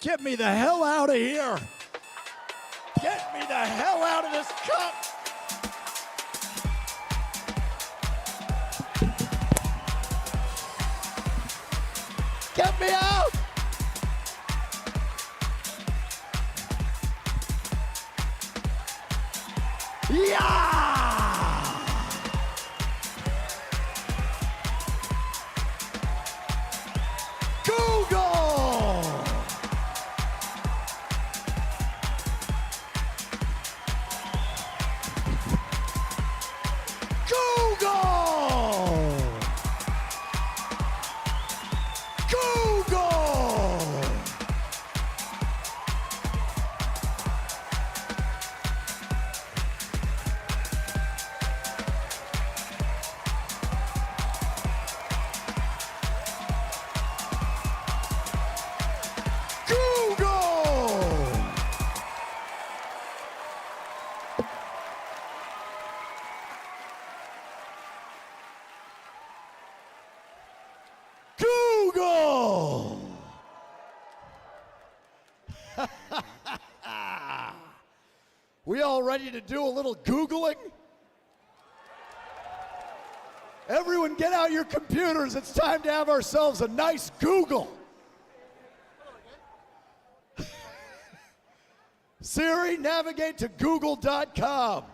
Get me the hell out of here. Get me the hell out of this cup. Get me out. Yeah! Google! Google! Google! Google! We all ready to do a little Googling? Everyone get out your computers. It's time to have ourselves a nice Google. Siri, navigate to google.com.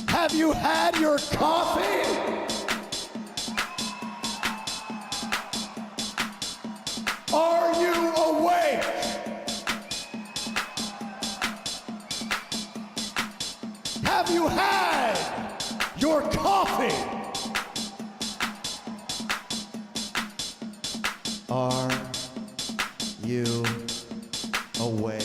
Have you had your coffee? Are you awake? Have you had your coffee? Are you awake?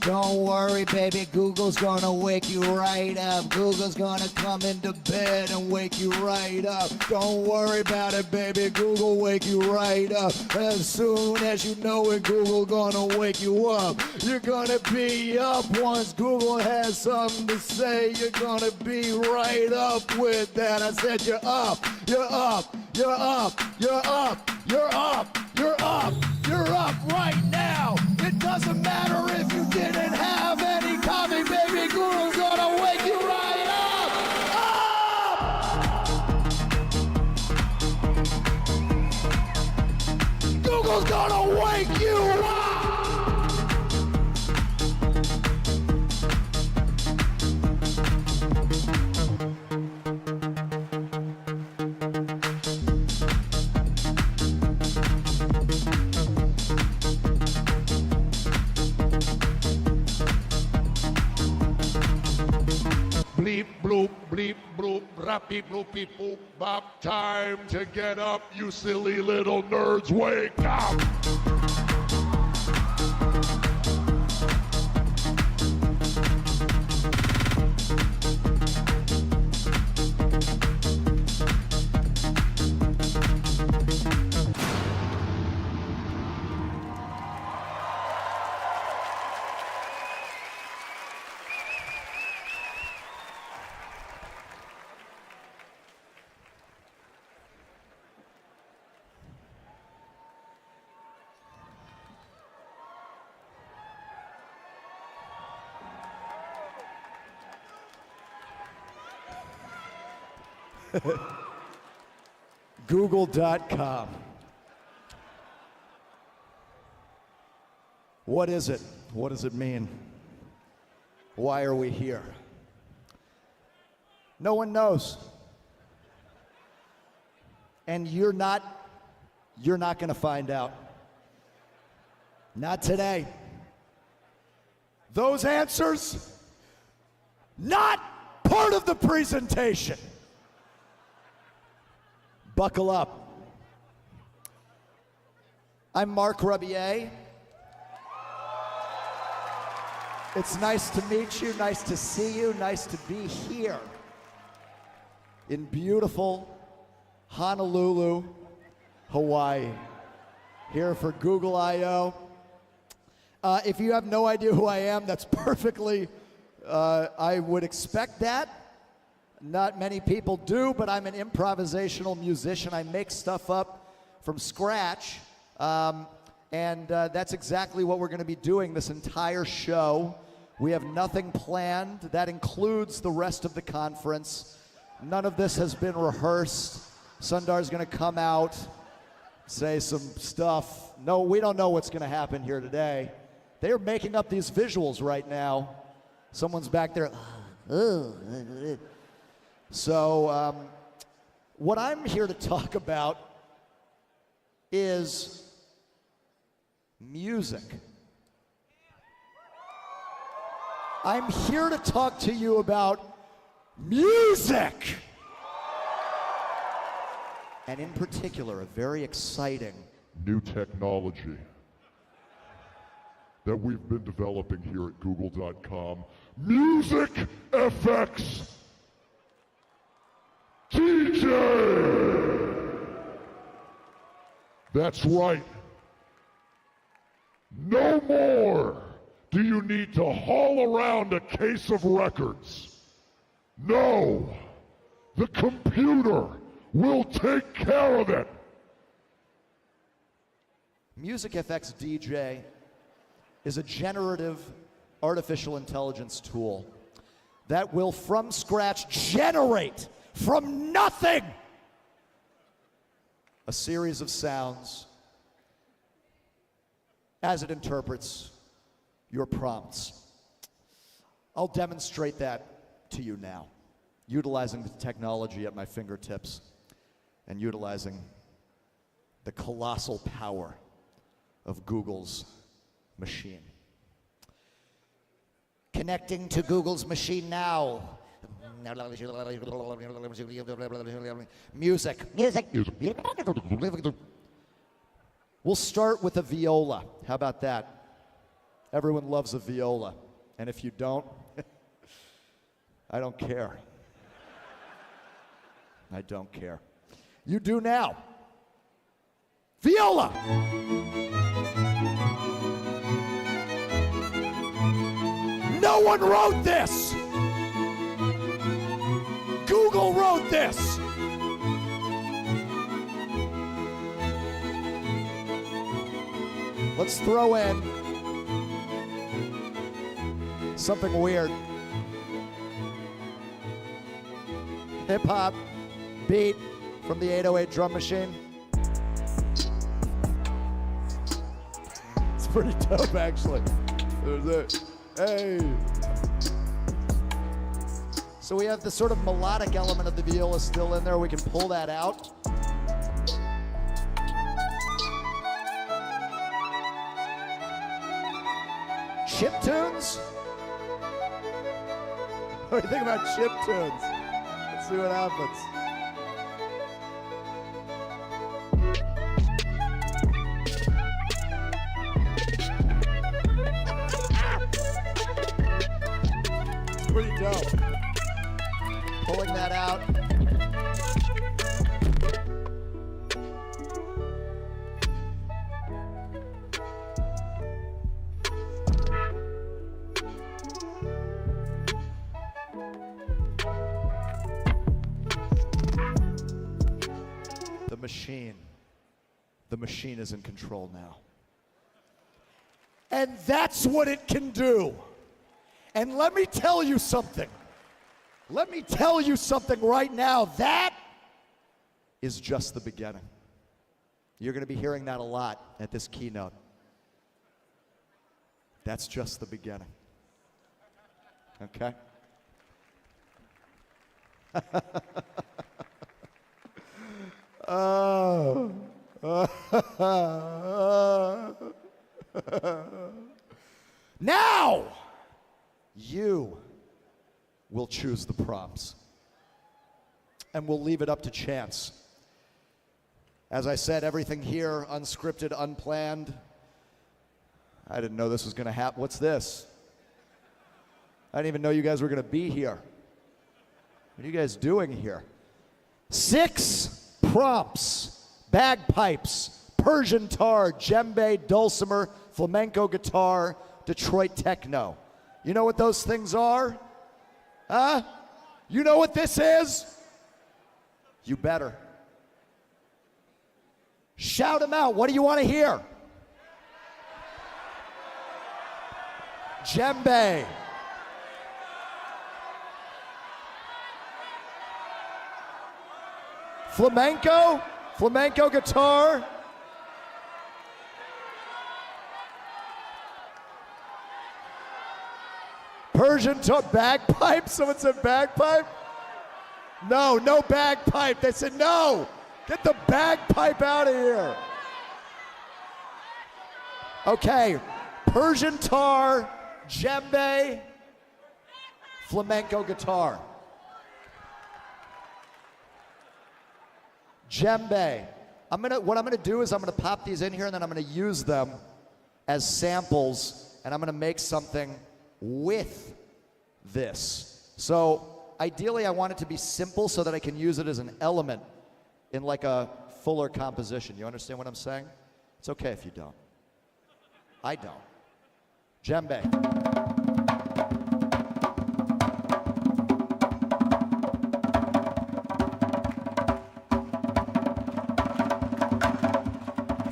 Don't worry, baby, Google's gonna wake you right up. Google's gonna come into bed and wake you right up. Don't worry about it, baby, Google wake you right up. As soon as you know it, Google gonna wake you up. You're gonna be up once Google has something to say. You're gonna be right up with that. I said you're up, you're up, you're up, you're up, you're up, you're up, you're up right now. It doesn't matter if you didn't have any coffee, baby, Google's gonna wake you right up! Up! Google's gonna wake you up! bleep, bloop, rappy, bloopy, boop, bop. Time to get up, you silly little nerds, wake up! Google.com. What is it? What does it mean? Why are we here? No one knows. And you're not going to find out. Not today. Those answers, not part of the presentation. Buckle up. I'm Marc Rebillet. It's nice to meet you, nice to see you, nice to be here in beautiful Honolulu, Hawaii, here for Google I/O. If you have no idea who I am, that's perfectly, I would expect that. Not many people do, but I'm an improvisational musician. I make stuff up from scratch, and that's exactly what we're going to be doing this entire show. We have nothing planned. That includes the rest of the conference. None of this has been rehearsed. Sundar's going to come out, say some stuff. No, we don't know what's going to happen here today. They are making up these visuals right now. Someone's back there. So what I'm here to talk about is music. I'm here to talk to you about music. And in particular, a very exciting New technology that we've been developing here at Google.com. Music FX DJ! That's right. No more do you need to haul around a case of records. No, the computer will take care of it. Music FX DJ is a generative artificial intelligence tool that will from scratch generate from nothing a series of sounds as it interprets your prompts. I'll demonstrate that to you now, utilizing the technology at my fingertips and utilizing the colossal power of Google's machine. Connecting to Google's machine now. Music. We'll start with a viola. How about that? Everyone loves a viola. And if you don't, I don't care. I don't care. You do now. Viola! No one wrote this! Google wrote this! Let's throw in something weird. Hip-hop beat from the 808 drum machine. It's pretty dope, actually. There's it. Hey. So we have the sort of melodic element of the viola still in there. We can pull that out. Chip tunes? What do you think about chip tunes? see what happens. It's pretty dope. Pulling that out. The machine is in control now. And that's what it can do. And let me tell you something. Let me tell you something right now. That is just the beginning. You're going to be hearing that a lot at this keynote. That's just the beginning. Okay? Now, you will choose the prompts. And we'll leave it up to chance. As I said, everything here, unscripted, unplanned. I didn't know this was going to happen. What's this? I didn't even know you guys were going to be here. What are you guys doing here? 6 prompts. Bagpipes, Persian tar, djembe, dulcimer, flamenco guitar, Detroit techno. You know what those things are? Huh? You know what this is? You better. Shout them out. What do you want to hear? Djembe. Flamenco? Flamenco guitar. Persian bagpipe? Someone said bagpipe? No, no bagpipe. They said no. Get the bagpipe out of here. Okay, Persian tar, djembe, flamenco guitar. Djembe. What I'm gonna do is I'm gonna pop these in here and then I'm gonna use them as samples and I'm gonna make something with this. So ideally I want it to be simple so that I can use it as an element in like a fuller composition. You understand what I'm saying? It's okay if you don't. I don't. Djembe.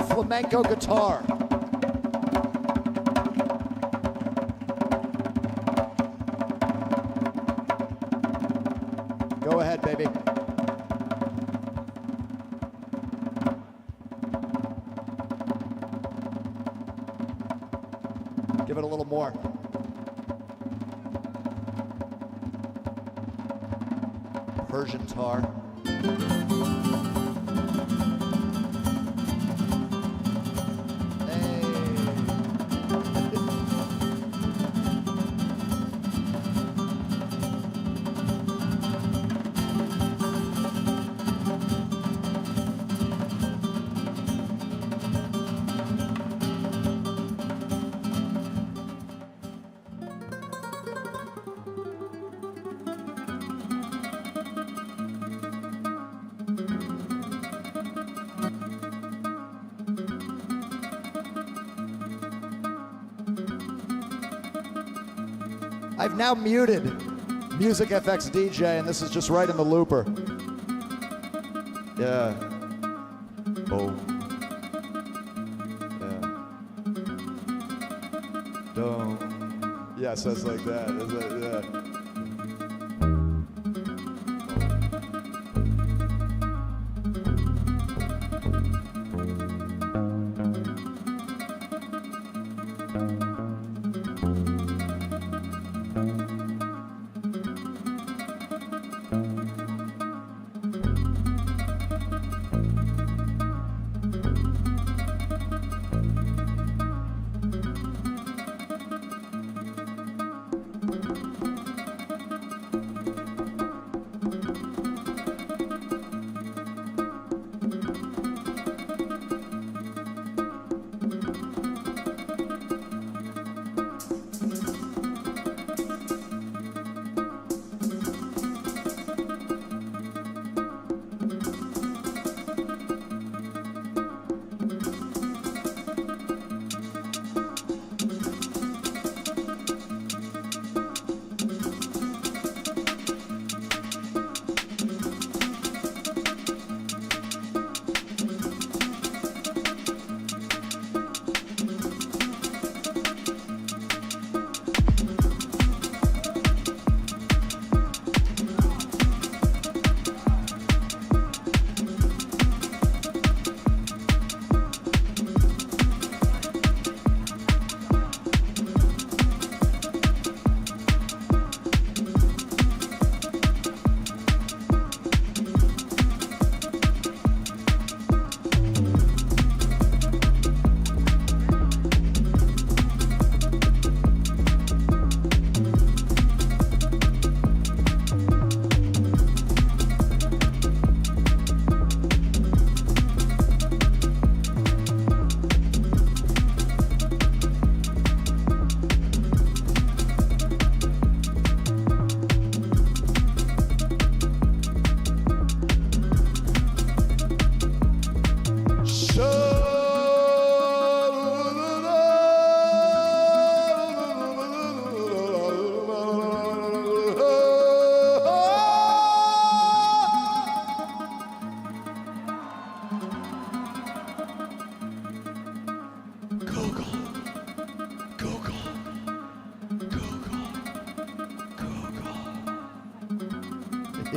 Flamenco guitar. Go ahead, baby. Give it a little more. Persian tar. I've now muted Music FX DJ, and this is just right in the looper. Yeah. Oh. Yeah. Don't. Yeah, so it's like that. Is it? Yeah.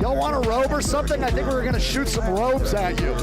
Y'all want a robe or something? I think we were gonna shoot some robes at you.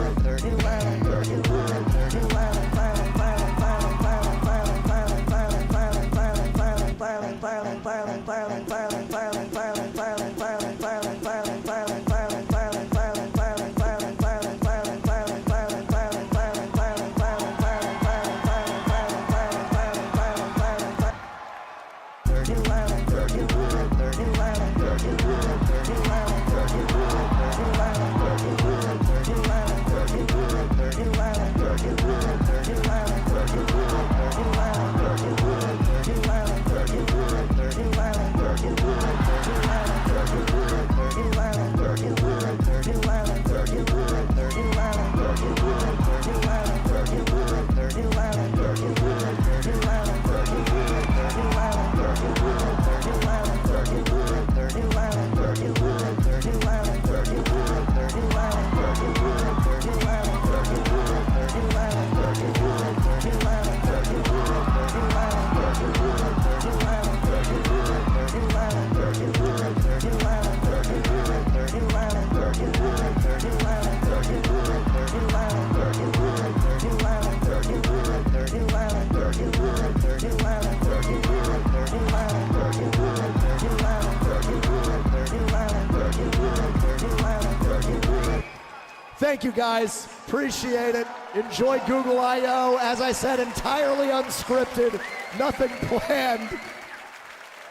Thank you guys, appreciate it. Enjoy Google I.O. As I said, entirely unscripted, nothing planned.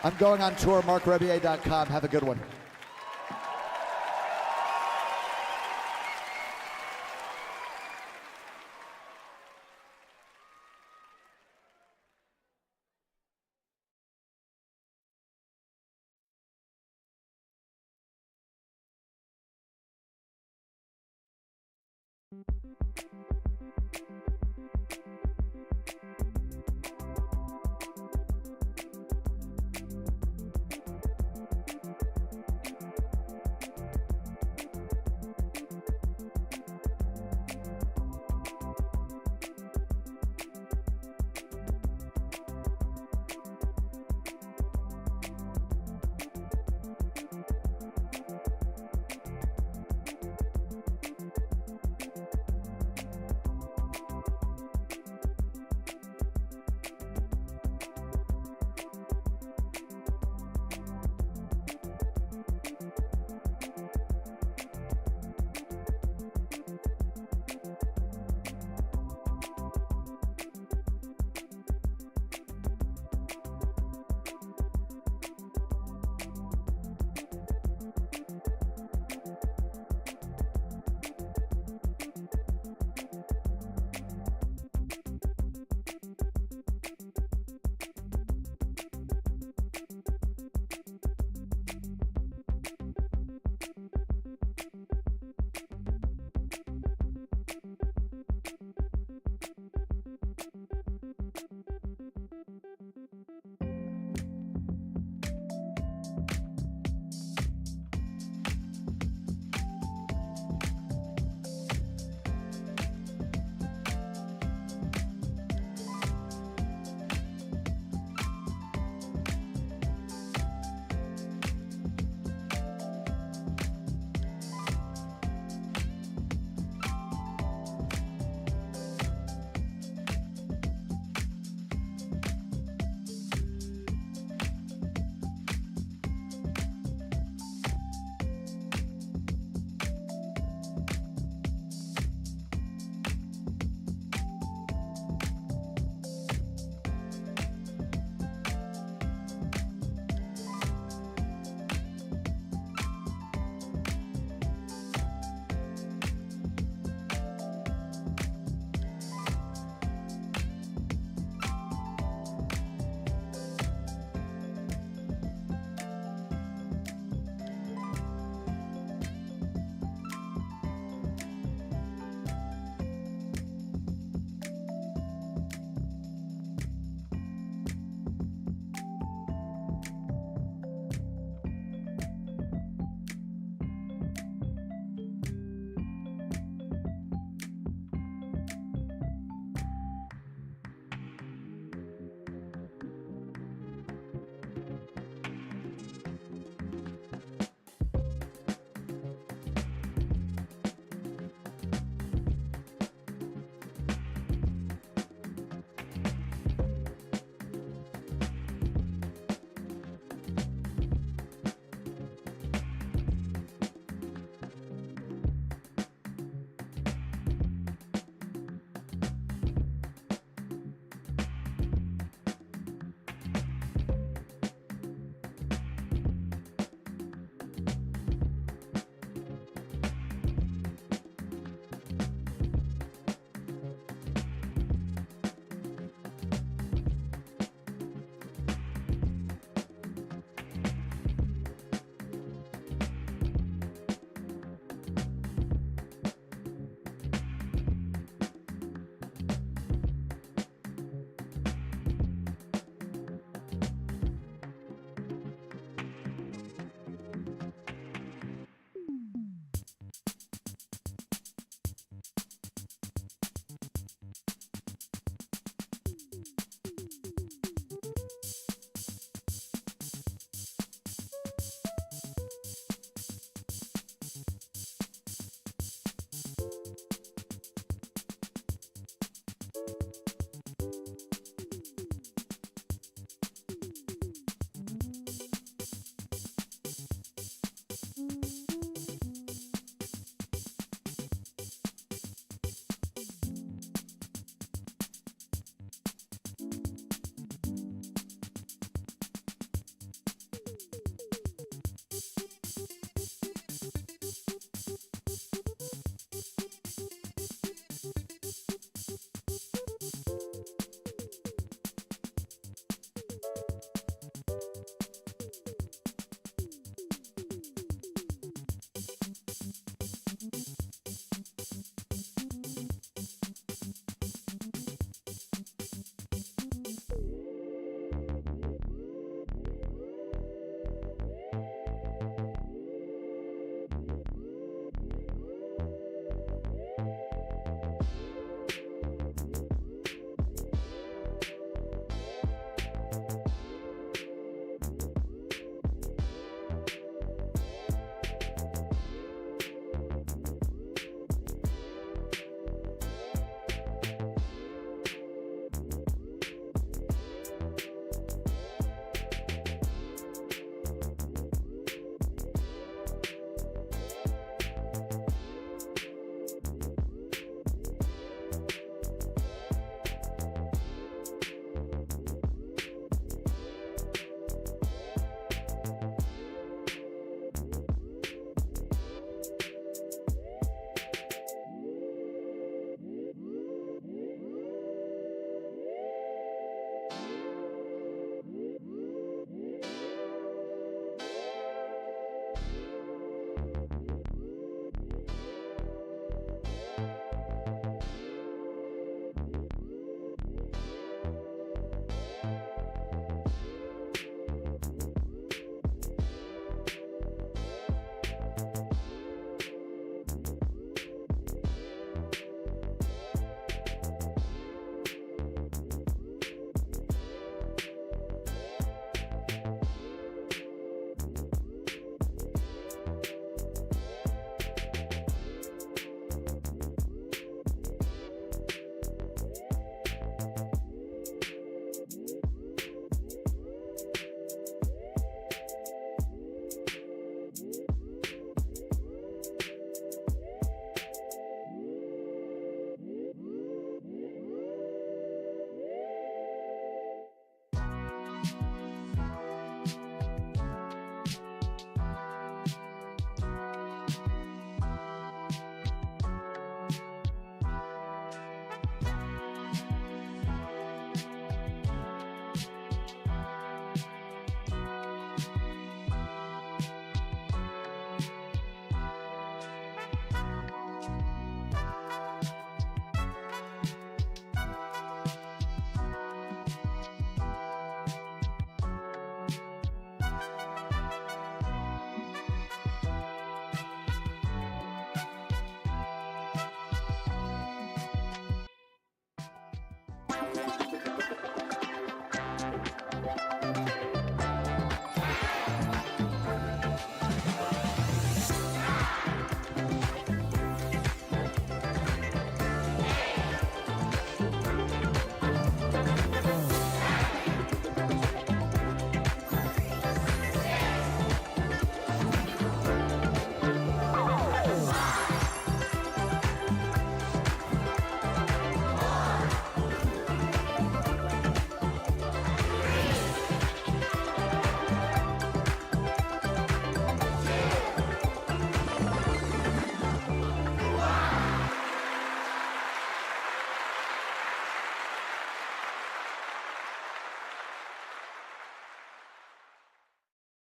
I'm going on tour, marcrebillet.com. Have a good one.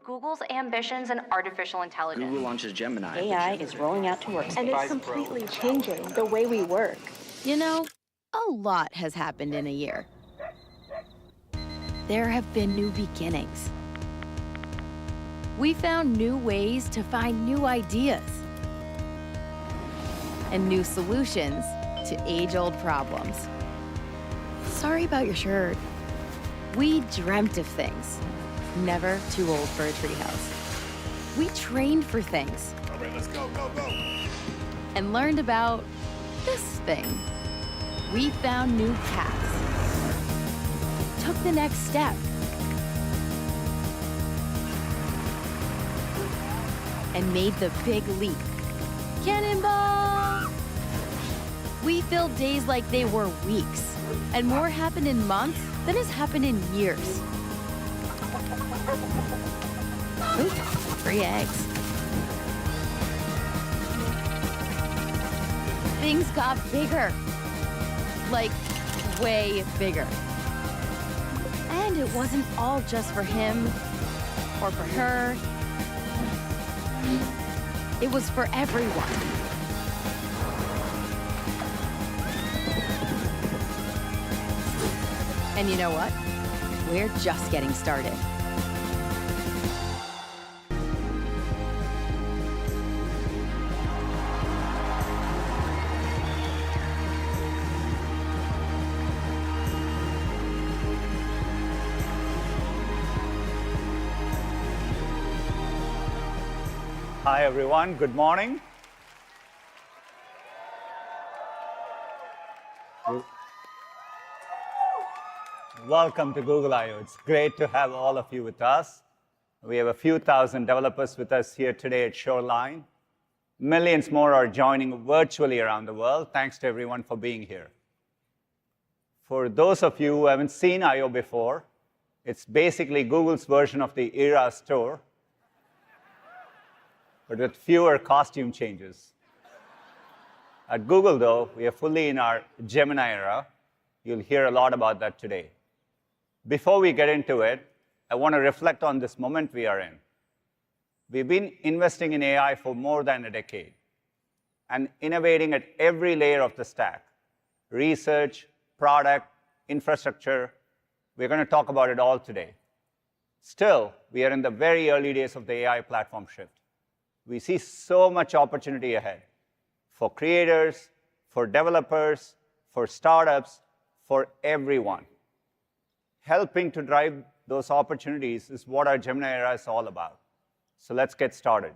Google's ambitions in artificial intelligence. Google launches Gemini. AI is rolling out to workspace. And it's completely changing the way we work. You know, a lot has happened in a year. There have been new beginnings. We found new ways to find new ideas and new solutions to age-old problems. Sorry about your shirt. We dreamt of things, never too old for a treehouse. We trained for things. All right, let's go, go, go. And learned about this thing. We found new paths. Took the next step. And made the big leap. Cannonball! We filled days like they were weeks, and more happened in months than has happened in years. Ooh, 3 eggs. Things got bigger. Like, way bigger. And it wasn't all just for him or for her. It was for everyone. And you know what? We're just getting started. Hi, everyone. Good morning. Welcome to Google I/O. It's great to have all of you with us. We have a few thousand developers with us here today at Shoreline. Millions more are joining virtually around the world. Thanks to everyone for being here. For those of you who haven't seen I/O before, it's basically Google's version of the Era store, but with fewer costume changes. At Google, though, we are fully in our Gemini era. You'll hear a lot about that today. Before we get into it, I want to reflect on this moment we are in. We've been investing in AI for more than a decade and innovating at every layer of the stack: research, product, infrastructure. We're going to talk about it all today. Still, we are in the very early days of the AI platform shift. We see so much opportunity ahead for creators, for developers, for startups, for everyone. Helping to drive those opportunities is what our Gemini era is all about. So let's get started.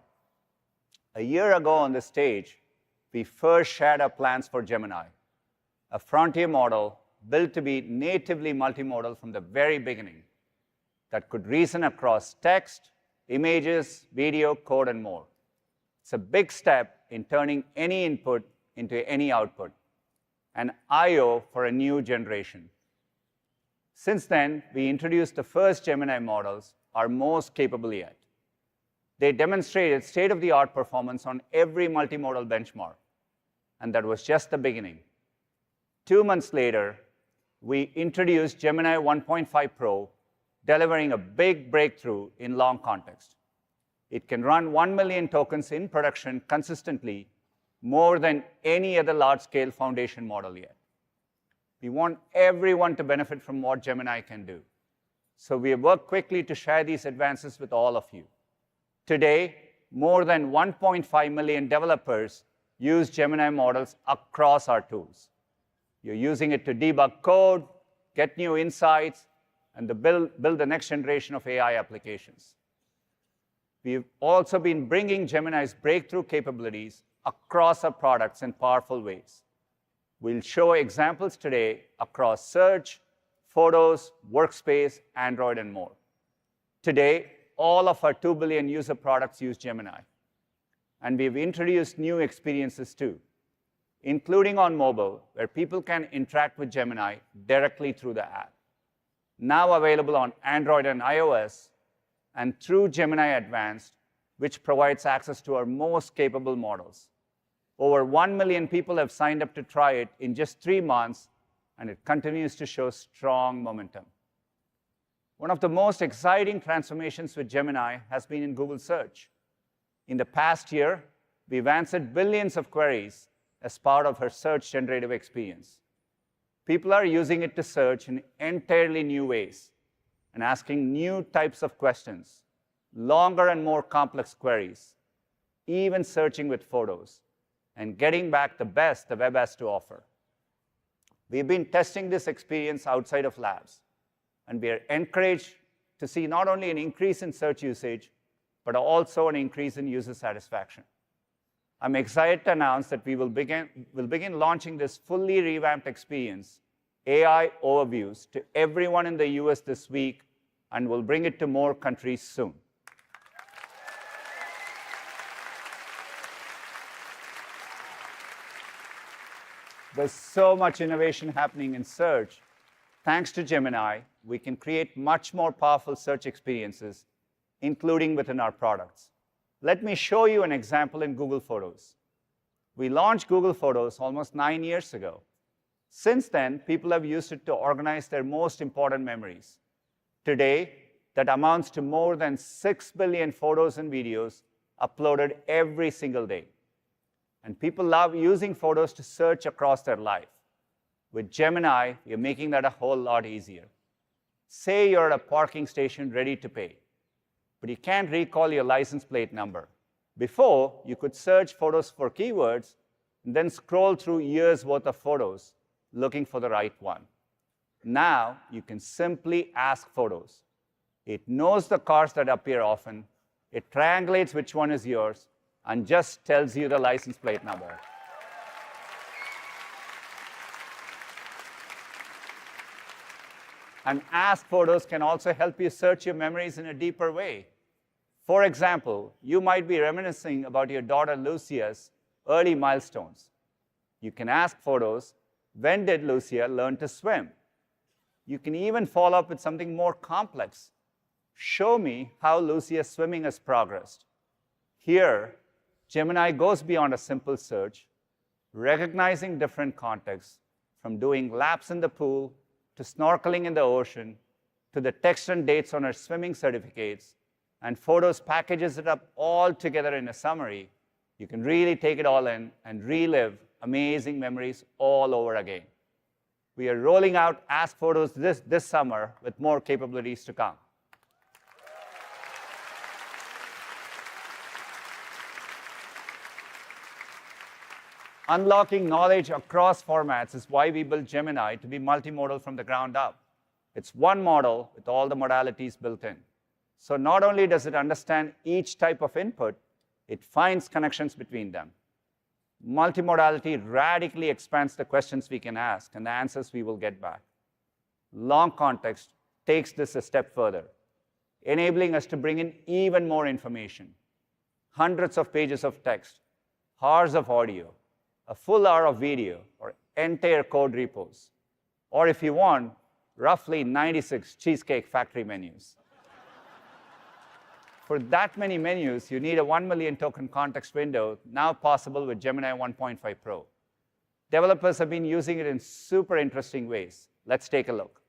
A year ago on this stage, we first shared our plans for Gemini, a frontier model built to be natively multimodal from the very beginning that could reason across text, images, video, code, and more. It's a big step in turning any input into any output, an I/O for a new generation. Since then, we introduced the first Gemini models, our most capable yet. They demonstrated state-of-the-art performance on every multimodal benchmark, and that was just the beginning. 2 months later, we introduced Gemini 1.5 Pro, delivering a big breakthrough in long context. It can run 1 million tokens in production consistently, more than any other large-scale foundation model yet. We want everyone to benefit from what Gemini can do. So we have worked quickly to share these advances with all of you. Today, more than 1.5 million developers use Gemini models across our tools. You're using it to debug code, get new insights, and to build the next generation of AI applications. We've also been bringing Gemini's breakthrough capabilities across our products in powerful ways. We'll show examples today across search, photos, workspace, Android, and more. Today, all of our 2 billion user products use Gemini. And we've introduced new experiences too, including on mobile, where people can interact with Gemini directly through the app. Now available on Android and iOS, and through Gemini Advanced, which provides access to our most capable models. Over 1 million people have signed up to try it in just 3 months, and it continues to show strong momentum. One of the most exciting transformations with Gemini has been in Google Search. In the past year, we've answered billions of queries as part of her search generative experience. People are using it to search in entirely new ways and asking new types of questions, longer and more complex queries, even searching with photos, and getting back the best the web has to offer. We've been testing this experience outside of labs, and we are encouraged to see not only an increase in search usage, but also an increase in user satisfaction. I'm excited to announce that we'll begin launching this fully revamped experience, AI Overviews, to everyone in the US this week, and we'll bring it to more countries soon. There's so much innovation happening in search. Thanks to Gemini, we can create much more powerful search experiences, including within our products. Let me show you an example in Google Photos. We launched Google Photos almost 9 years ago. Since then, people have used it to organize their most important memories. Today, that amounts to more than 6 billion photos and videos uploaded every single day. And people love using photos to search across their life. With Gemini, you're making that a whole lot easier. Say you're at a parking station ready to pay, but you can't recall your license plate number. Before, you could search photos for keywords and then scroll through years' worth of photos looking for the right one. Now, you can simply ask photos. It knows the cars that appear often, it triangulates which one is yours, and just tells you the license plate number. And Ask Photos can also help you search your memories in a deeper way. For example, you might be reminiscing about your daughter Lucia's early milestones. You can ask Photos, when did Lucia learn to swim? You can even follow up with something more complex. Show me how Lucia's swimming has progressed. Here, Gemini goes beyond a simple search, recognizing different contexts, from doing laps in the pool to snorkeling in the ocean, to the text and dates on her swimming certificates, and Photos packages it up all together in a summary. You can really take it all in and relive amazing memories all over again. We are rolling out Ask Photos this summer with more capabilities to come. Unlocking knowledge across formats is why we built Gemini to be multimodal from the ground up. It's one model with all the modalities built in. So not only does it understand each type of input, it finds connections between them. Multimodality radically expands the questions we can ask and the answers we will get back. Long context takes this a step further, enabling us to bring in even more information. Hundreds of pages of text, hours of audio, a full hour of video, or entire code repos. Or if you want, roughly 96 Cheesecake Factory menus. For that many menus, you need a 1 million token context window, now possible with Gemini 1.5 Pro. Developers have been using it in super interesting ways. Let's take a look.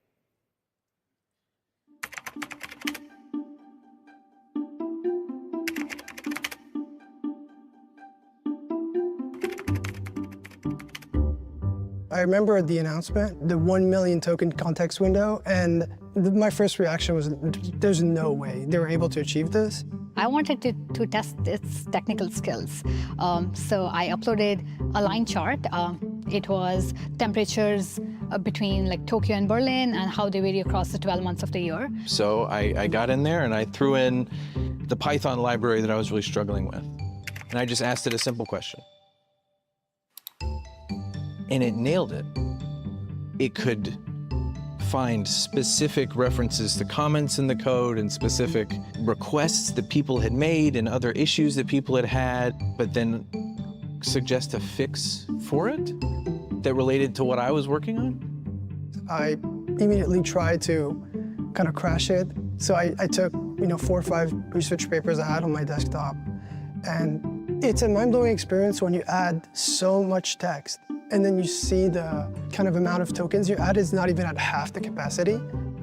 I remember the announcement, the 1 million token context window, and my first reaction was, there's no way they were able to achieve this. I wanted to test its technical skills. So I uploaded a line chart. It was temperatures between like Tokyo and Berlin and how they vary across the 12 months of the year. So I got in there and I threw in the Python library that I was really struggling with. And I just asked it a simple question. And it nailed it. It could find specific references to comments in the code and specific requests that people had made and other issues that people had had, but then suggest a fix for it that related to what I was working on? I immediately tried to kind of crash it. So I took 4 or 5 research papers I had on my desktop. And it's a mind-blowing experience when you add so much text and then you see the kind of amount of tokens you add is not even at half the capacity.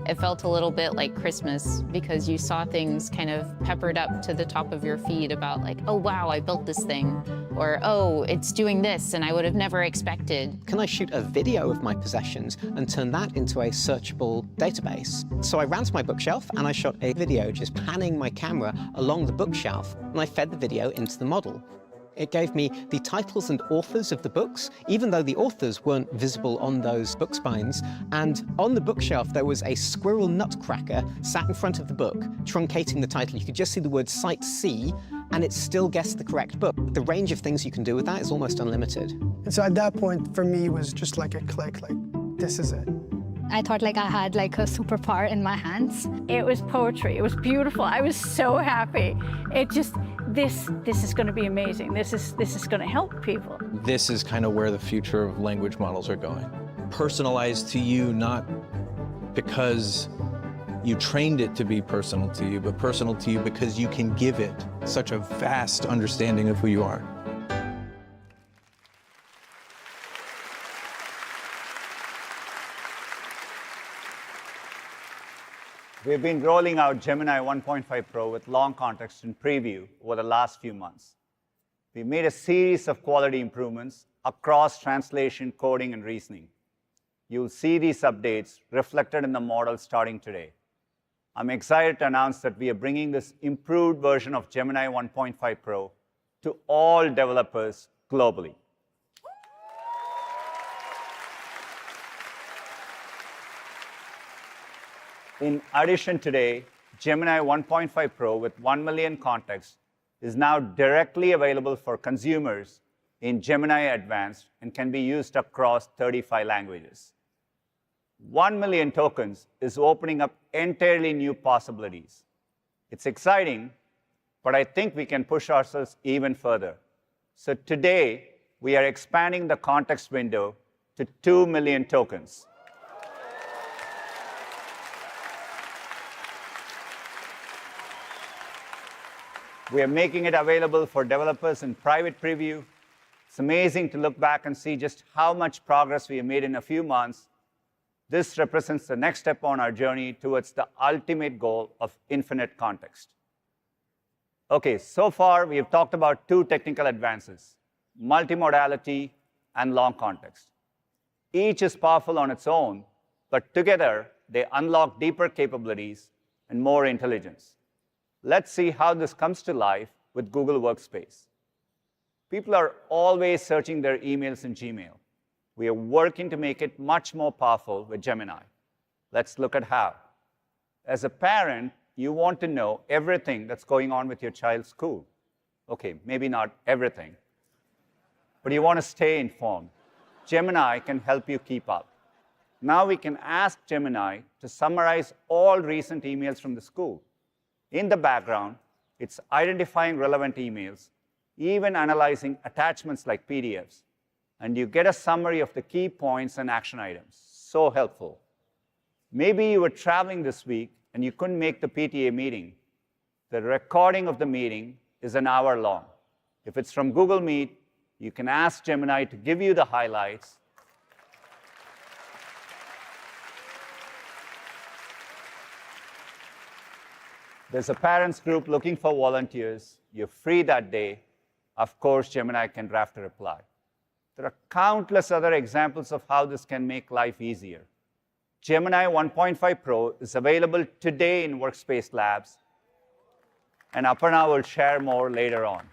It felt a little bit like Christmas because you saw things kind of peppered up to the top of your feed about like, oh wow, I built this thing, or oh, it's doing this and I would have never expected. Can I shoot a video of my possessions and turn that into a searchable database? So I ran to my bookshelf and I shot a video just panning my camera along the bookshelf, and I fed the video into the model. It gave me the titles and authors of the books, even though the authors weren't visible on those book spines. And on the bookshelf, there was a squirrel nutcracker sat in front of the book, truncating the title. You could just see the word Site C, and it still guessed the correct book. The range of things you can do with that is almost unlimited. And so at that point, for me, it was just like a click, like, this is it. I thought like I had like a superpower in my hands. It was poetry. It was beautiful. I was so happy. It just, this is going to be amazing. This is going to help people. This is kind of where the future of language models are going. Personalized to you, not because you trained it to be personal to you, but personal to you because you can give it such a vast understanding of who you are. We've been rolling out Gemini 1.5 Pro with long context in preview over the last few months. We've made a series of quality improvements across translation, coding, and reasoning. You'll see these updates reflected in the model starting today. I'm excited to announce that we are bringing this improved version of Gemini 1.5 Pro to all developers globally. In addition today, Gemini 1.5 Pro with 1 million context is now directly available for consumers in Gemini Advanced and can be used across 35 languages. 1 million tokens is opening up entirely new possibilities. It's exciting, but I think we can push ourselves even further. So today, we are expanding the context window to 2 million tokens. We are making it available for developers in private preview. It's amazing to look back and see just how much progress we have made in a few months. This represents the next step on our journey towards the ultimate goal of infinite context. OK, so far, we have talked about two technical advances, multimodality and long context. Each is powerful on its own, but together, they unlock deeper capabilities and more intelligence. Let's see how this comes to life with Google Workspace. People are always searching their emails in Gmail. We are working to make it much more powerful with Gemini. Let's look at how. As a parent, you want to know everything that's going on with your child's school. OK, maybe not everything, but you want to stay informed. Gemini can help you keep up. Now we can ask Gemini to summarize all recent emails from the school. In the background, it's identifying relevant emails, even analyzing attachments like PDFs, and you get a summary of the key points and action items. So helpful. Maybe you were traveling this week and you couldn't make the PTA meeting. The recording of the meeting is an hour long. If it's from Google Meet, you can ask Gemini to give you the highlights. There's a parents group looking for volunteers. You're free that day. Of course, Gemini can draft a reply. There are countless other examples of how this can make life easier. Gemini 1.5 Pro is available today in Workspace Labs, and Aparna will share more later on.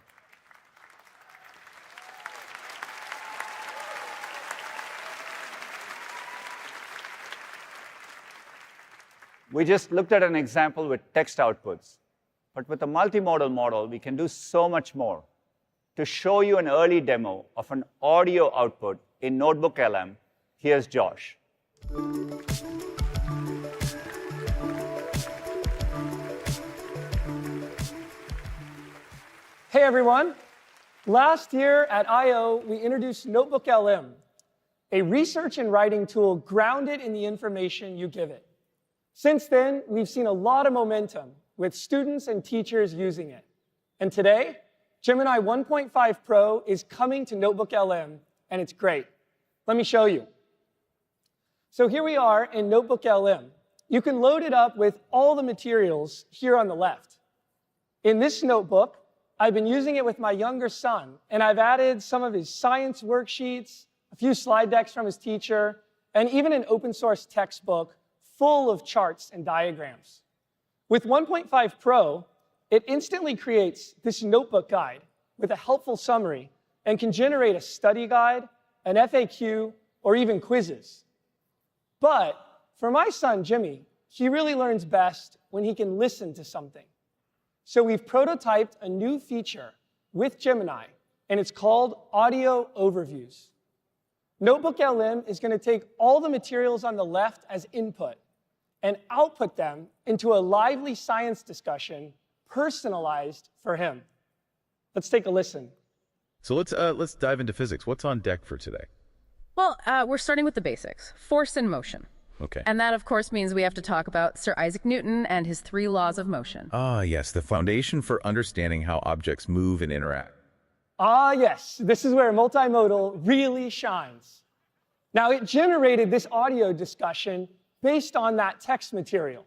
We just looked at an example with text outputs. But with a multimodal model, we can do so much more. To show you an early demo of an audio output in Notebook LM, here's Josh. Hey, everyone. Last year at I/O, we introduced Notebook LM, a research and writing tool grounded in the information you give it. Since then, we've seen a lot of momentum with students and teachers using it. And today, Gemini 1.5 Pro is coming to Notebook LM, and it's great. Let me show you. So here we are in Notebook LM. you can load it up with all the materials here on the left. In this notebook, I've been using it with my younger son, and I've added some of his science worksheets, a few slide decks from his teacher, and even an open source textbook full of charts and diagrams. With 1.5 Pro, it instantly creates this notebook guide with a helpful summary and can generate a study guide, an FAQ, or even quizzes. But for my son, Jimmy, he really learns best when he can listen to something. So we've prototyped a new feature with Gemini, and it's called Audio Overviews. Notebook LM is going to take all the materials on the left as input and output them into a lively science discussion personalized for him. Let's take a listen. So let's dive into physics. What's on deck for today? Well, we're starting with the basics, force and motion. Okay. And that, of course, means we have to talk about Sir Isaac Newton and his 3 laws of motion. Ah, yes, the foundation for understanding how objects move and interact. Ah, yes, this is where multimodal really shines. Now, it generated this audio discussion based on that text material.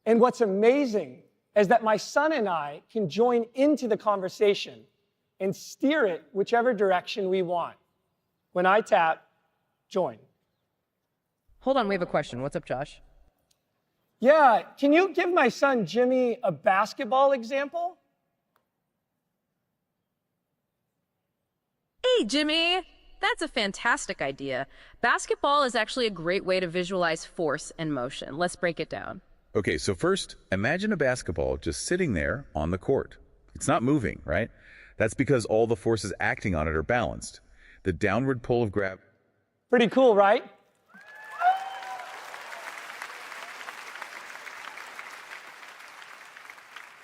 And what's amazing is that my son and I can join into the conversation and steer it whichever direction we want. When I tap join. Hold on, we have a question. What's up, Josh? Yeah, can you give my son Jimmy a basketball example? Hey, Jimmy! That's a fantastic idea. Basketball is actually a great way to visualize force and motion. Let's break it down. Okay, so first, imagine a basketball just sitting there on the court. It's not moving, right? That's because all the forces acting on it are balanced. The downward pull of gravity. Pretty cool, right?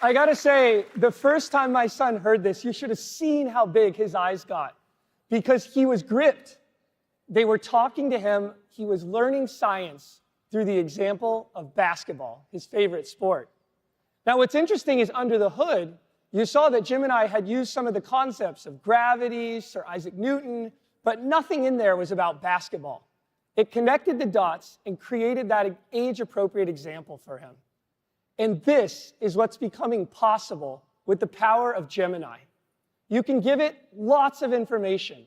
I gotta say, the first time my son heard this, you should have seen how big his eyes got, because he was gripped. They were talking to him. He was learning science through the example of basketball, his favorite sport. Now, what's interesting is under the hood, you saw that Gemini had used some of the concepts of gravity, Sir Isaac Newton, but nothing in there was about basketball. It connected the dots and created that age-appropriate example for him. And this is what's becoming possible with the power of Gemini. You can give it lots of information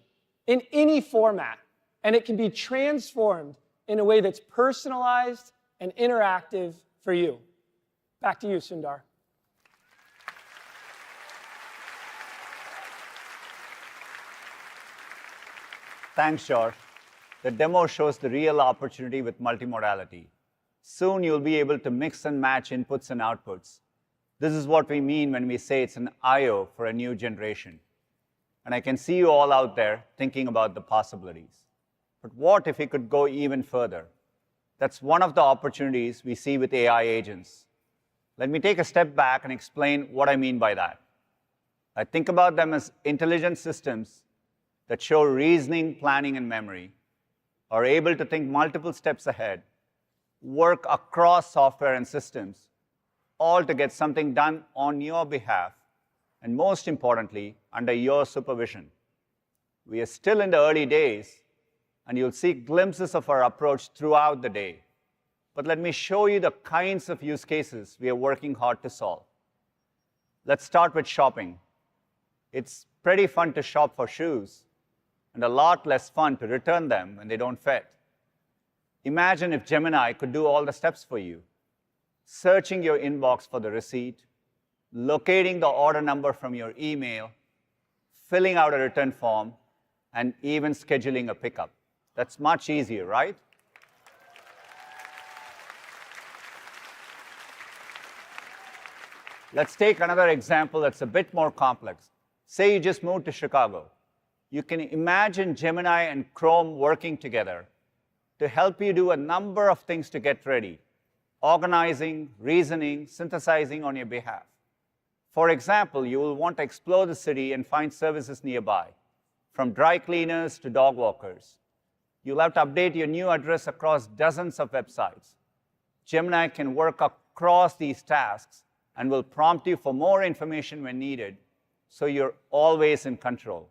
in any format, and it can be transformed in a way that's personalized and interactive for you. Back to you, Sundar. Thanks, George. The demo shows the real opportunity with multimodality. Soon you'll be able to mix and match inputs and outputs. This is what we mean when we say it's an I/O for a new generation. And I can see you all out there thinking about the possibilities. But what if we could go even further? That's one of the opportunities we see with AI agents. Let me take a step back and explain what I mean by that. I think about them as intelligent systems that show reasoning, planning, and memory, are able to think multiple steps ahead, work across software and systems, all to get something done on your behalf, and most importantly, under your supervision. We are still in the early days, and you'll see glimpses of our approach throughout the day. But let me show you the kinds of use cases we are working hard to solve. Let's start with shopping. It's pretty fun to shop for shoes, and a lot less fun to return them when they don't fit. Imagine if Gemini could do all the steps for you, searching your inbox for the receipt, locating the order number from your email, filling out a return form, and even scheduling a pickup. That's much easier, right? Let's take another example that's a bit more complex. Say you just moved to Chicago. You can imagine Gemini and Chrome working together to help you do a number of things to get ready, organizing, reasoning, synthesizing on your behalf. For example, you will want to explore the city and find services nearby, from dry cleaners to dog walkers. You'll have to update your new address across dozens of websites. Gemini can work across these tasks and will prompt you for more information when needed, so you're always in control.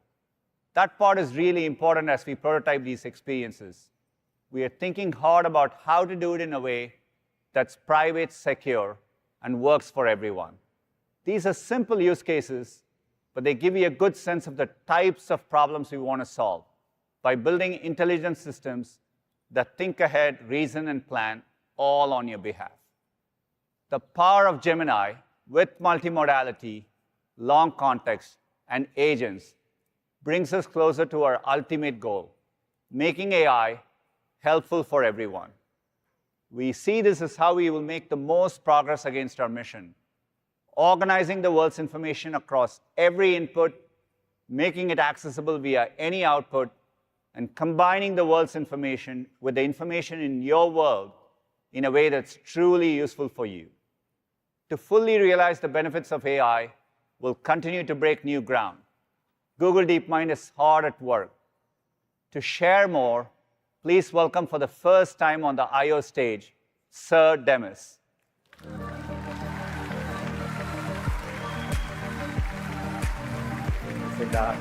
That part is really important as we prototype these experiences. We are thinking hard about how to do it in a way that's private, secure, and works for everyone. These are simple use cases, but they give you a good sense of the types of problems we want to solve by building intelligent systems that think ahead, reason, and plan all on your behalf. The power of Gemini with multimodality, long context, and agents brings us closer to our ultimate goal, making AI helpful for everyone. We see this as how we will make the most progress against our mission, organizing the world's information across every input, making it accessible via any output, and combining the world's information with the information in your world in a way that's truly useful for you. To fully realize the benefits of AI, we'll continue to break new ground. Google DeepMind is hard at work. To share more, please welcome for the first time on the I/O stage, Sir Demis. Sit down.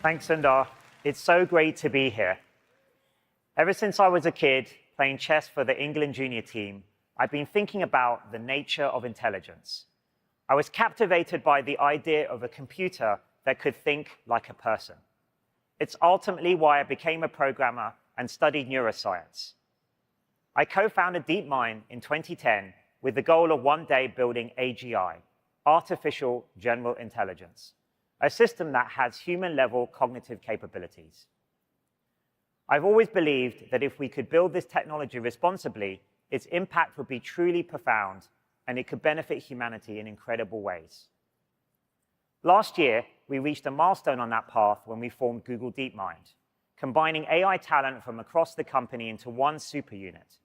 Thanks, Sundar. It's so great to be here. Ever since I was a kid playing chess for the England junior team, I've been thinking about the nature of intelligence. I was captivated by the idea of a computer that could think like a person. It's ultimately why I became a programmer and studied neuroscience. I co-founded DeepMind in 2010 with the goal of one day building AGI, Artificial General Intelligence, a system that has human-level cognitive capabilities. I've always believed that if we could build this technology responsibly, its impact would be truly profound, and it could benefit humanity in incredible ways. Last year, we reached a milestone on that path when we formed Google DeepMind, combining AI talent from across the company into one super unit.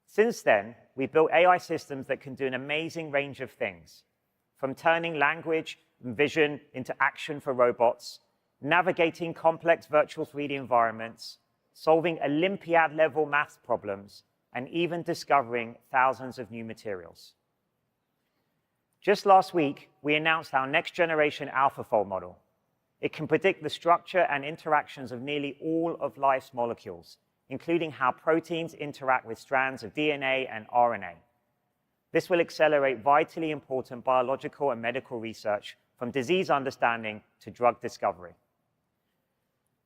Since then, we've built AI systems that can do an amazing range of things, from turning language and vision into action for robots, navigating complex virtual 3D environments, solving Olympiad-level math problems, and even discovering thousands of new materials. Just last week, we announced our next-generation AlphaFold model. It can predict the structure and interactions of nearly all of life's molecules, including how proteins interact with strands of DNA and RNA. This will accelerate vitally important biological and medical research from disease understanding to drug discovery.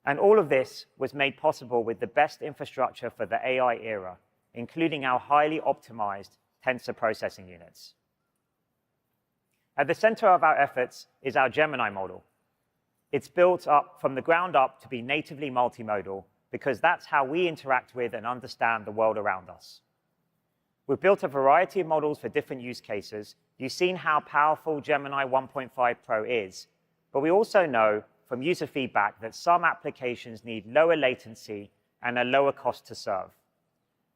And all of this was made possible with the best infrastructure for the AI era, including our highly optimized tensor processing units. At the center of our efforts is our Gemini model. It's built up from the ground up to be natively multimodal because that's how we interact with and understand the world around us. We've built a variety of models for different use cases. You've seen how powerful Gemini 1.5 Pro is, but we also know from user feedback that some applications need lower latency and a lower cost to serve.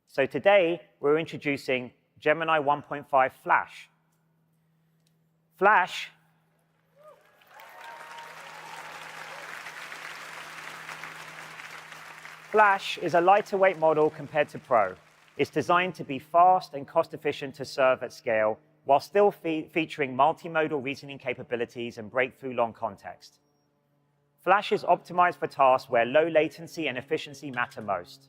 So today, we're introducing Gemini 1.5 Flash. Flash is a lighter weight model compared to Pro. It's designed to be fast and cost-efficient to serve at scale, while still featuring multimodal reasoning capabilities and breakthrough long context. Flash is optimized for tasks where low latency and efficiency matter most.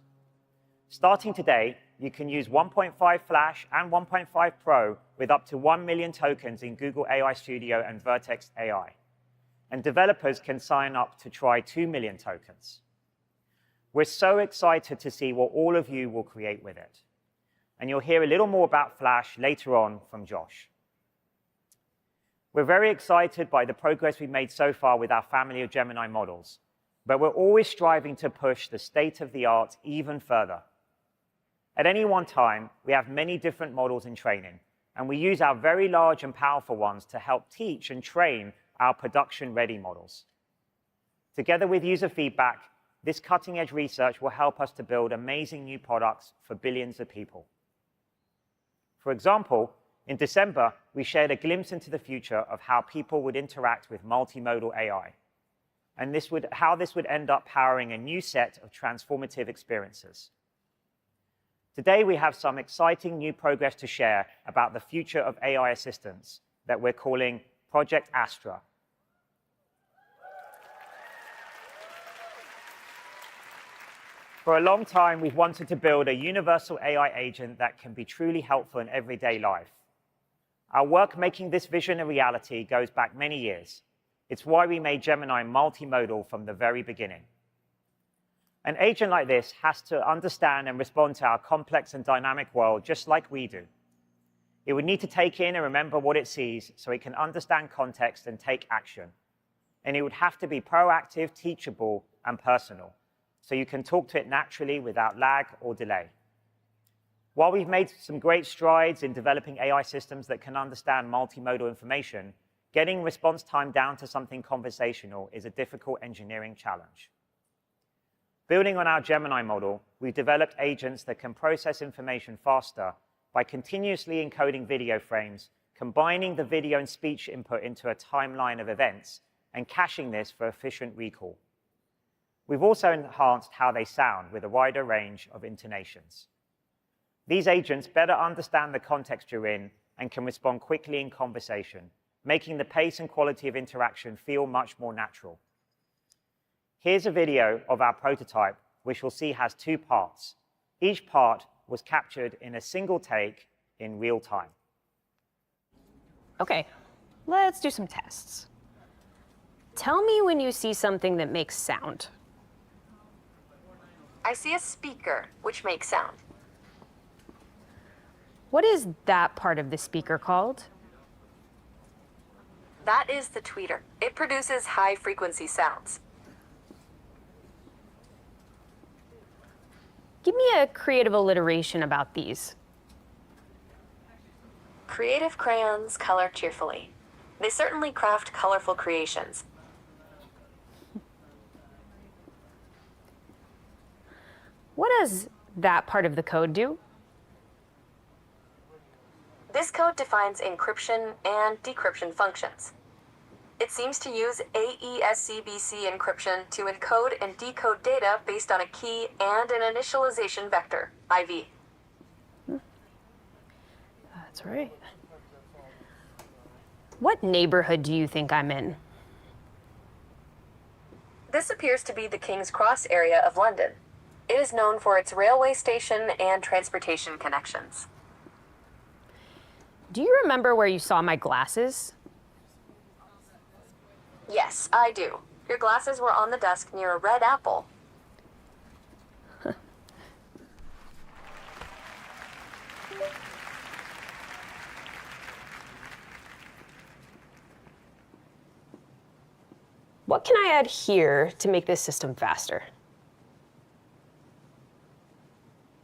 Starting today, you can use 1.5 Flash and 1.5 Pro with up to 1 million tokens in Google AI Studio and Vertex AI. And developers can sign up to try 2 million tokens. We're so excited to see what all of you will create with it. And you'll hear a little more about Flash later on from Josh. We're very excited by the progress we've made so far with our family of Gemini models, but we're always striving to push the state of the art even further. At any one time, we have many different models in training, and we use our very large and powerful ones to help teach and train our production-ready models. Together with user feedback, this cutting-edge research will help us to build amazing new products for billions of people. For example, in December, we shared a glimpse into the future of how people would interact with multimodal AI, and how this would end up powering a new set of transformative experiences. Today, we have some exciting new progress to share about the future of AI assistants that we're calling Project Astra. For a long time, we've wanted to build a universal AI agent that can be truly helpful in everyday life. Our work making this vision a reality goes back many years. It's why we made Gemini multimodal from the very beginning. An agent like this has to understand and respond to our complex and dynamic world just like we do. It would need to take in and remember what it sees so it can understand context and take action. And it would have to be proactive, teachable, and personal, so you can talk to it naturally without lag or delay. While we've made some great strides in developing AI systems that can understand multimodal information, getting response time down to something conversational is a difficult engineering challenge. Building on our Gemini model, we've developed agents that can process information faster by continuously encoding video frames, combining the video and speech input into a timeline of events, and caching this for efficient recall. We've also enhanced how they sound with a wider range of intonations. These agents better understand the context you're in and can respond quickly in conversation, making the pace and quality of interaction feel much more natural. Here's a video of our prototype, which we'll see has two parts. Each part was captured in a single take in real time. Okay, let's do some tests. Tell me when you see something that makes sound. I see a speaker, which makes sound. What is that part of the speaker called? That is the tweeter. It produces high-frequency sounds. Give me a creative alliteration about these. Creative crayons color cheerfully. They certainly craft colorful creations. What does that part of the code do? This code defines encryption and decryption functions. It seems to use AESCBC encryption to encode and decode data based on a key and an initialization vector, IV. That's right. What neighborhood do you think I'm in? This appears to be the King's Cross area of London. It is known for its railway station and transportation connections. Do you remember where you saw my glasses? Yes, I do. Your glasses were on the desk near a red apple. What can I add here to make this system faster?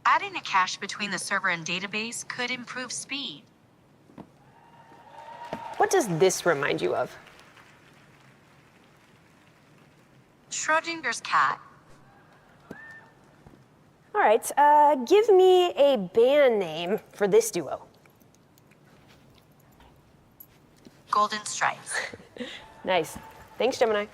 Adding a cache between the server and database could improve speed. What does this remind you of? Schrodinger's cat. All right, give me a band name for this duo. Golden Stripes. Nice. Thanks, Gemini.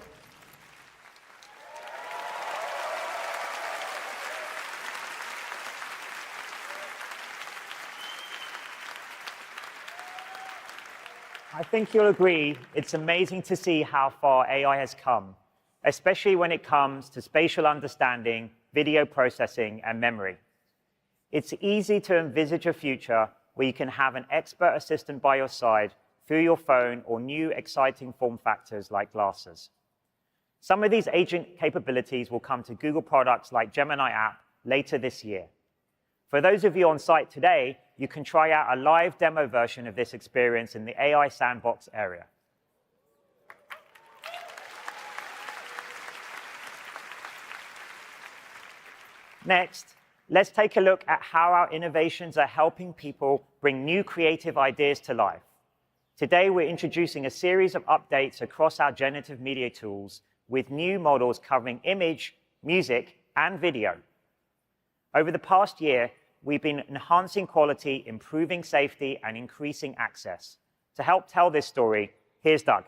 I think you'll agree it's amazing to see how far AI has come, especially when it comes to spatial understanding, video processing, and memory. It's easy to envisage a future where you can have an expert assistant by your side through your phone or new exciting form factors like glasses. Some of these agent capabilities will come to Google products like Gemini app later this year. For those of you on site today, you can try out a live demo version of this experience in the AI Sandbox area. Next, let's take a look at how our innovations are helping people bring new creative ideas to life. Today, we're introducing a series of updates across our generative media tools with new models covering image, music, and video. Over the past year, we've been enhancing quality, improving safety, and increasing access. To help tell this story, here's Doug.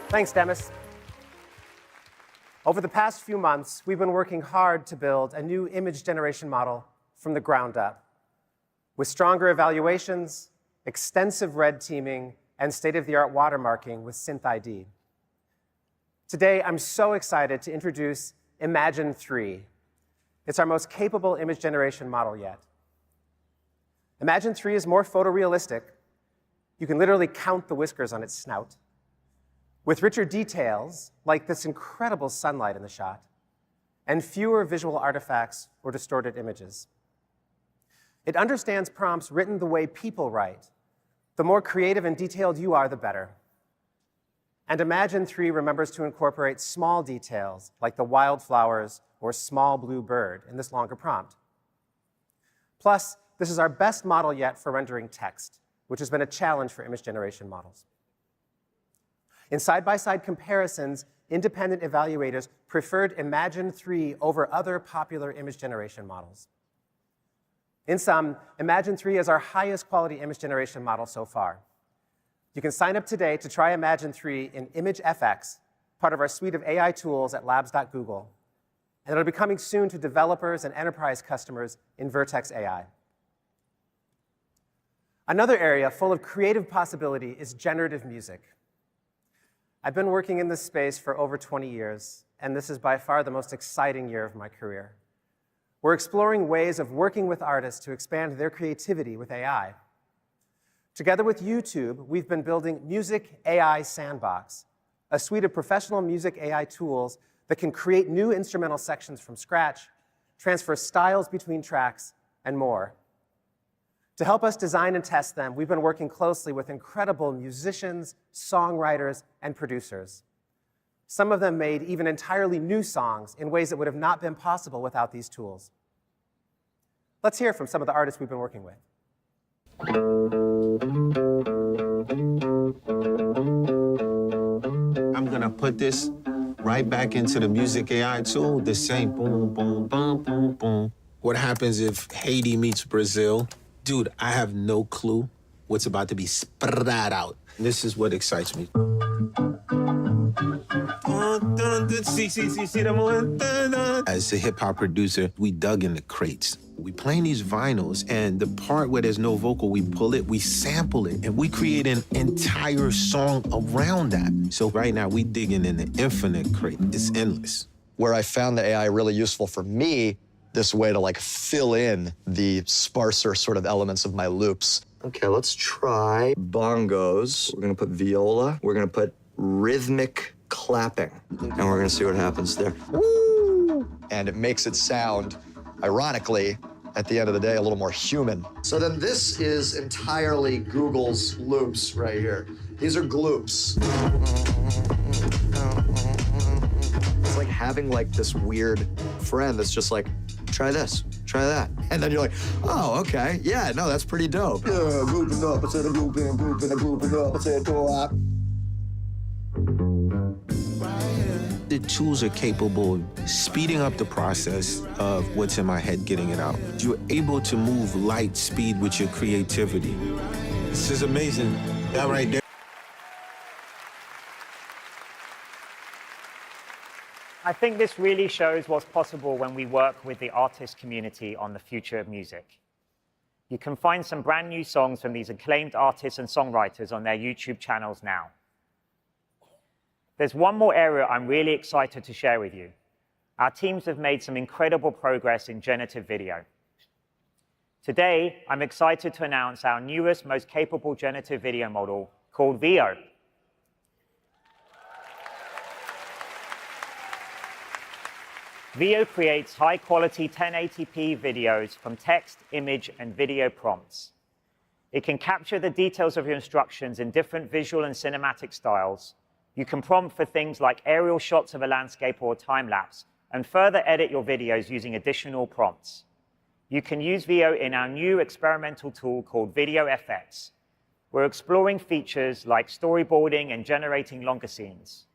Thanks, Demis. Over the past few months, we've been working hard to build a new image generation model from the ground up. with stronger evaluations, extensive red teaming, and state-of-the-art watermarking with SynthID. Today, I'm so excited to introduce Imagine 3. It's our most capable image generation model yet. Imagine 3 is more photorealistic. You can literally count the whiskers on its snout, with richer details, like this incredible sunlight in the shot, and fewer visual artifacts or distorted images. It understands prompts written the way people write. The more creative and detailed you are, the better. And Imagine 3 remembers to incorporate small details, like the wildflowers or small blue bird, in this longer prompt. Plus, this is our best model yet for rendering text, which has been a challenge for image generation models. In side-by-side comparisons, independent evaluators preferred Imagine 3 over other popular image generation models. In sum, Imagine 3 is our highest quality image generation model so far. You can sign up today to try Imagine 3 in ImageFX, part of our suite of AI tools at labs.google. And it'll be coming soon to developers and enterprise customers in Vertex AI. Another area full of creative possibility is generative music. I've been working in this space for over 20 years, and this is by far the most exciting year of my career. We're exploring ways of working with artists to expand their creativity with AI. Together with YouTube, we've been building Music AI Sandbox, a suite of professional music AI tools that can create new instrumental sections from scratch, transfer styles between tracks, and more. To help us design and test them, we've been working closely with incredible musicians, songwriters, and producers. Some of them made even entirely new songs in ways that would have not been possible without these tools. Let's hear from some of the artists we've been working with. I'm gonna put this right back into the Music AI tool, the same boom, boom, boom, boom, boom. What happens if Haiti meets Brazil? Dude, I have no clue what's about to be spread out. This is what excites me. As a hip-hop producer, we dug in the crates. We playing these vinyls, and the part where there's no vocal, we pull it, we sample it, and we create an entire song around that. So right now, we digging in the infinite crate. It's endless. Where I found the AI really useful for me, this way to like fill in the sparser sort of elements of my loops. Okay, let's try bongos. We're gonna put viola. We're gonna put rhythmic clapping. And we're gonna see what happens there. Woo! And it makes it sound, ironically, at the end of the day, a little more human. So then this is entirely Google's loops right here. These are gloops. It's like having like this weird friend that's just like, try this, try that. And then you're like, oh, okay, yeah, no, that's pretty dope. Yeah, grouping up, instead of grouping, grouping up, instead of go up. The tools are capable of speeding up the process of what's in my head, getting it out. You're able to move light speed with your creativity. This is amazing. That right there. I think this really shows what's possible when we work with the artist community on the future of music. You can find some brand new songs from these acclaimed artists and songwriters on their YouTube channels now. There's one more area I'm really excited to share with you. Our teams have made some incredible progress in generative video. Today, I'm excited to announce our newest, most capable generative video model called Veo. Veo creates high-quality 1080p videos from text, image, and video prompts. It can capture the details of your instructions in different visual and cinematic styles. You can prompt for things like aerial shots of a landscape or a time-lapse, and further edit your videos using additional prompts. You can use Veo in our new experimental tool called VideoFX. We're exploring features like storyboarding and generating longer scenes.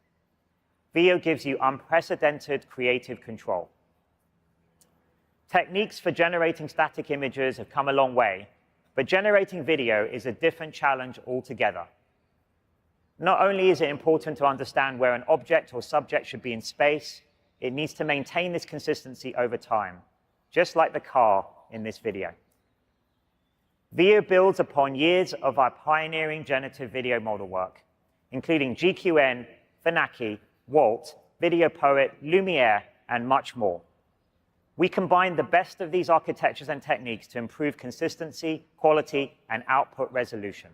Veo gives you unprecedented creative control. Techniques for generating static images have come a long way, but generating video is a different challenge altogether. Not only is it important to understand where an object or subject should be in space, it needs to maintain this consistency over time, just like the car in this video. VIO builds upon years of our pioneering generative video model work, including GQN, Phenaki, Walt, Video Poet, Lumiere, and much more. We combine the best of these architectures and techniques to improve consistency, quality, and output resolution.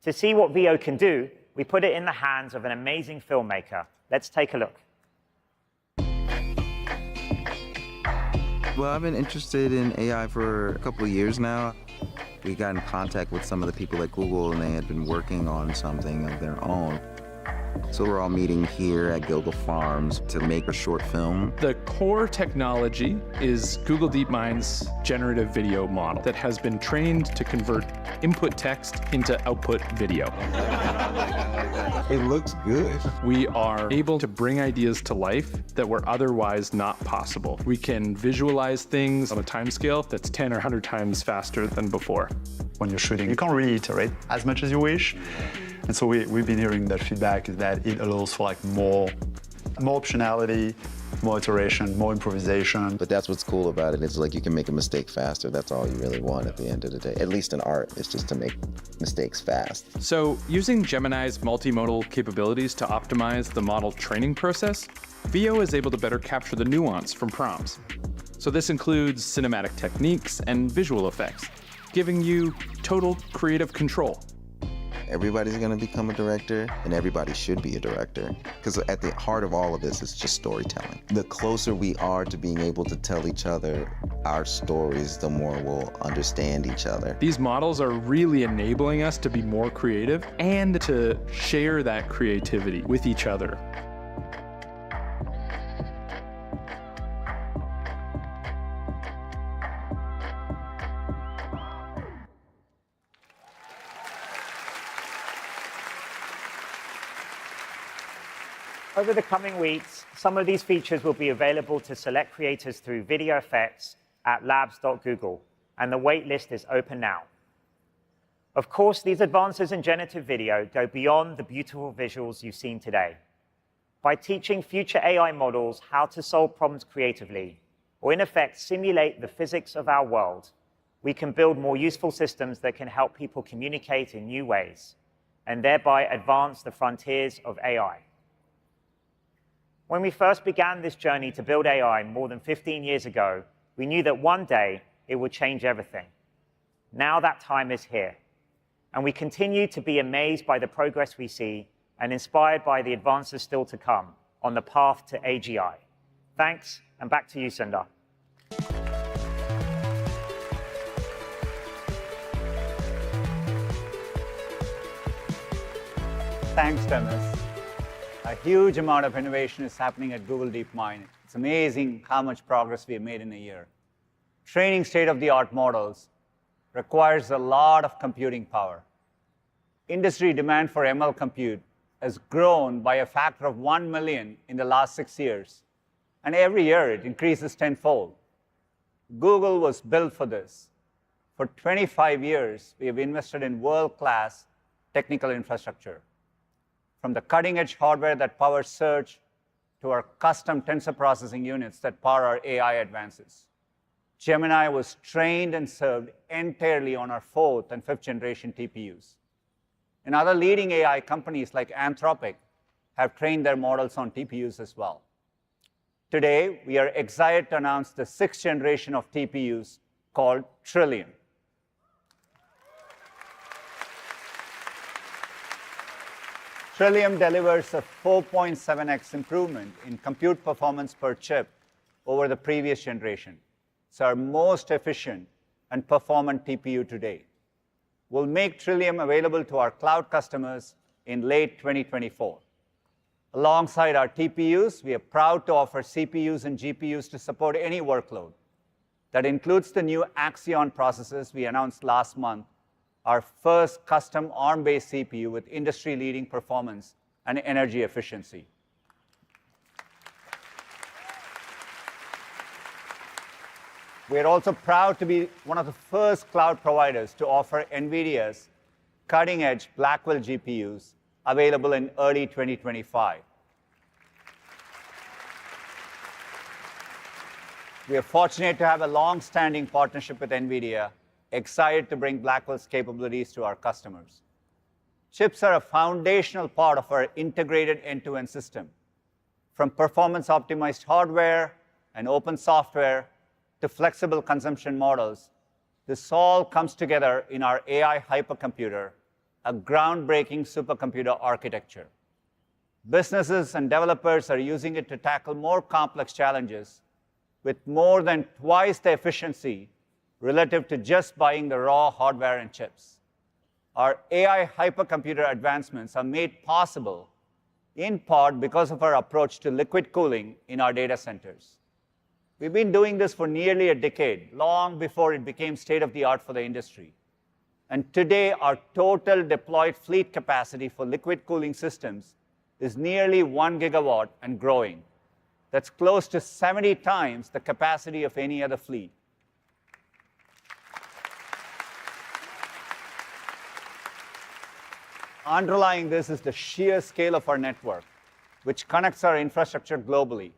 To see what VIO can do, we put it in the hands of an amazing filmmaker. Let's take a look. Well, I've been interested in AI for a couple of years now. We got in contact with some of the people at Google, and they had been working on something of their own. So we're all meeting here at Gilgal Farms to make a short film. The core technology is Google DeepMind's generative video model that has been trained to convert input text into output video. It looks good. We are able to bring ideas to life that were otherwise not possible. We can visualize things on a timescale that's 10 or 100 times faster than before. When you're shooting, you can't really iterate as much as you wish. And so we've been hearing that feedback is that it allows for like more optionality, more iteration, more improvisation. But that's what's cool about it. It's like you can make a mistake faster. That's all you really want at the end of the day. At least in art, it's just to make mistakes fast. So using Gemini's multimodal capabilities to optimize the model training process, VIO is able to better capture the nuance from prompts. So this includes cinematic techniques and visual effects, giving you total creative control. Everybody's gonna become a director, and everybody should be a director. Because at the heart of all of this is just storytelling. The closer we are to being able to tell each other our stories, the more we'll understand each other. These models are really enabling us to be more creative and to share that creativity with each other. Over the coming weeks, some of these features will be available to select creators through video effects at labs.google, and the wait list is open now. Of course, these advances in generative video go beyond the beautiful visuals you've seen today. By teaching future AI models how to solve problems creatively, or in effect simulate the physics of our world, we can build more useful systems that can help people communicate in new ways, and thereby advance the frontiers of AI. When we first began this journey to build AI more than 15 years ago, we knew that one day it would change everything. Now that time is here, and we continue to be amazed by the progress we see and inspired by the advances still to come on the path to AGI. Thanks, and back to you, Sundar. Thanks, Dennis. A huge amount of innovation is happening at Google DeepMind. It's amazing how much progress we have made in a year. Training state-of-the-art models requires a lot of computing power. Industry demand for ML compute has grown by a factor of 1 million in the last 6 years. And every year it increases tenfold. Google was built for this. For 25 years, we have invested in world-class technical infrastructure. From the cutting-edge hardware that powers search to our custom tensor processing units that power our AI advances. Gemini was trained and served entirely on our 4th and 5th generation TPUs. And other leading AI companies like Anthropic have trained their models on TPUs as well. Today, we are excited to announce the 6th generation of TPUs called Trillium. Trillium delivers a 4.7x improvement in compute performance per chip over the previous generation. It's our most efficient and performant TPU to date. We'll make Trillium available to our cloud customers in late 2024. Alongside our TPUs, we are proud to offer CPUs and GPUs to support any workload. That includes the new Axion processors we announced last month, our first custom ARM-based CPU with industry-leading performance and energy efficiency. We are also proud to be one of the first cloud providers to offer NVIDIA's cutting-edge Blackwell GPUs available in early 2025. We are fortunate to have a long-standing partnership with NVIDIA, excited to bring Blackwell's capabilities to our customers. Chips are a foundational part of our integrated end-to-end system. From performance-optimized hardware and open software to flexible consumption models, this all comes together in our AI hypercomputer, a groundbreaking supercomputer architecture. Businesses and developers are using it to tackle more complex challenges with more than twice the efficiency relative to just buying the raw hardware and chips. Our AI hypercomputer advancements are made possible in part because of our approach to liquid cooling in our data centers. We've been doing this for nearly a decade, long before it became state-of-the-art for the industry. And today, our total deployed fleet capacity for liquid cooling systems is nearly 1 gigawatt and growing. That's close to 70 times the capacity of any other fleet. Underlying this is the sheer scale of our network, which connects our infrastructure globally.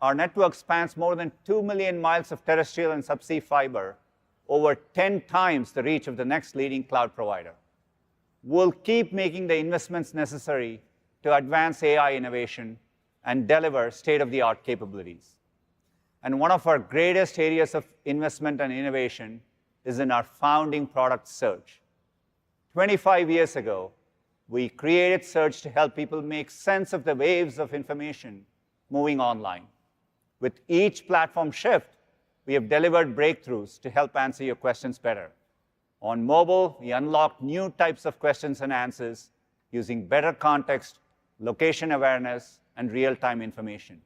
Our network spans more than 2 million miles of terrestrial and subsea fiber, over 10 times the reach of the next leading cloud provider. We'll keep making the investments necessary to advance AI innovation and deliver state-of-the-art capabilities. And one of our greatest areas of investment and innovation is in our founding product, Search. 25 years ago, we created Search to help people make sense of the waves of information moving online. With each platform shift, we have delivered breakthroughs to help answer your questions better. On mobile, we unlocked new types of questions and answers using better context, location awareness, and real-time information.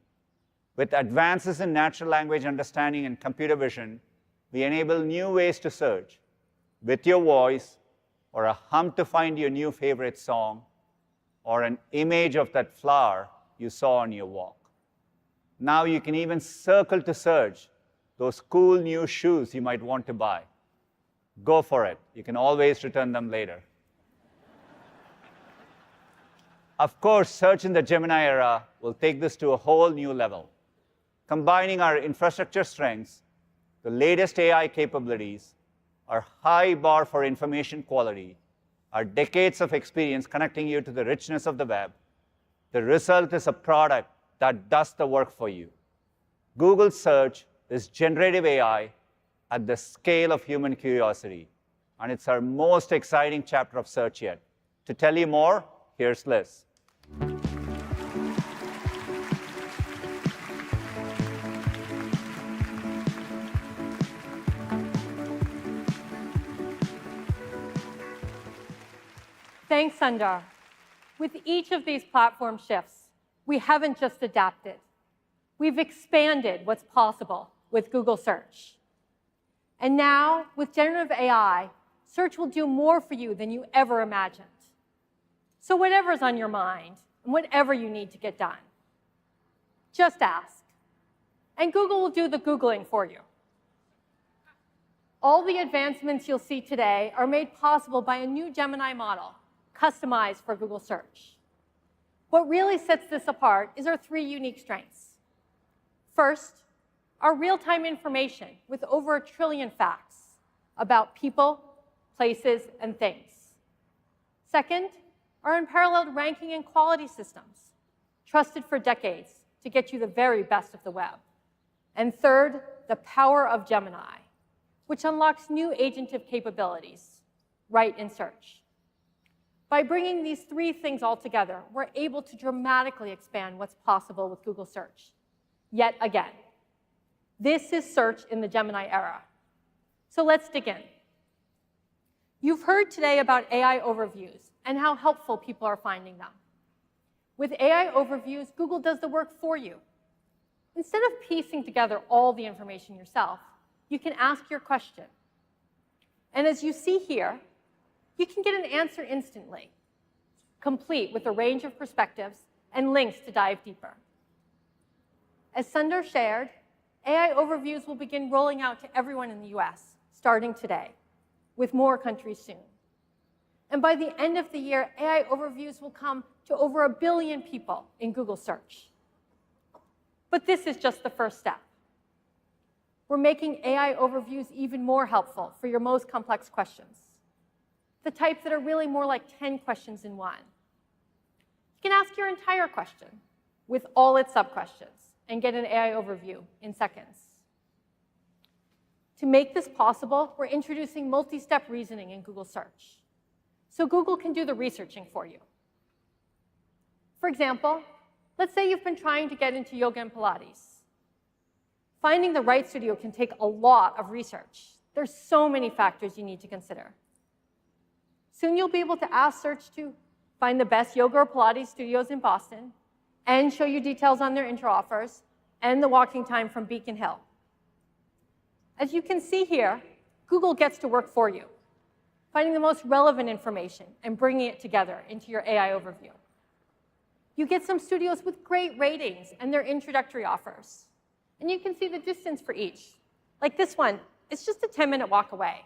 With advances in natural language understanding and computer vision, we enable new ways to search with your voice, or a hum to find your new favorite song, or an image of that flower you saw on your walk. Now you can even circle to search those cool new shoes you might want to buy. Go for it. You can always return them later. Of course, search in the Gemini era will take this to a whole new level. Combining our infrastructure strengths, the latest AI capabilities, our high bar for information quality, our decades of experience connecting you to the richness of the web, the result is a product that does the work for you. Google Search is generative AI at the scale of human curiosity, and it's our most exciting chapter of Search yet. To tell you more, here's Liz. Thanks, Sundar. With each of these platform shifts, we haven't just adapted. We've expanded what's possible with Google Search. And now, with generative AI, Search will do more for you than you ever imagined. So whatever's on your mind, and whatever you need to get done, just ask. And Google will do the Googling for you. All the advancements you'll see today are made possible by a new Gemini model, customized for Google Search. What really sets this apart is our three unique strengths. First, our real-time information with over 1 trillion facts about people, places, and things. Second, our unparalleled ranking and quality systems, trusted for decades to get you the very best of the web. And third, the power of Gemini, which unlocks new agentive capabilities right in Search. By bringing these three things all together, we're able to dramatically expand what's possible with Google Search. Yet again, this is Search in the Gemini era. So let's dig in. You've heard today about AI overviews and how helpful people are finding them. With AI overviews, Google does the work for you. Instead of piecing together all the information yourself, you can ask your question. And as you see here, you can get an answer instantly, complete with a range of perspectives and links to dive deeper. As Sundar shared, AI overviews will begin rolling out to everyone in the US, starting today, with more countries soon. And by the end of the year, AI overviews will come to over 1 billion people in Google Search. But this is just the first step. we're making AI overviews even more helpful for your most complex questions, the type that are really more like 10 questions in one. You can ask your entire question with all its sub-questions and get an AI overview in seconds. To make this possible, we're introducing multi-step reasoning in Google Search, so Google can do the researching for you. For example, let's say you've been trying to get into yoga and Pilates. Finding the right studio can take a lot of research. There's so many factors you need to consider. Soon you'll be able to ask Search to find the best yoga or Pilates studios in Boston and show you details on their inter-offers and the walking time from Beacon Hill. As you can see here, Google gets to work for you, finding the most relevant information and bringing it together into your AI overview. You get some studios with great ratings and their introductory offers. And you can see the distance for each. Like this one, it's just a 10-minute walk away.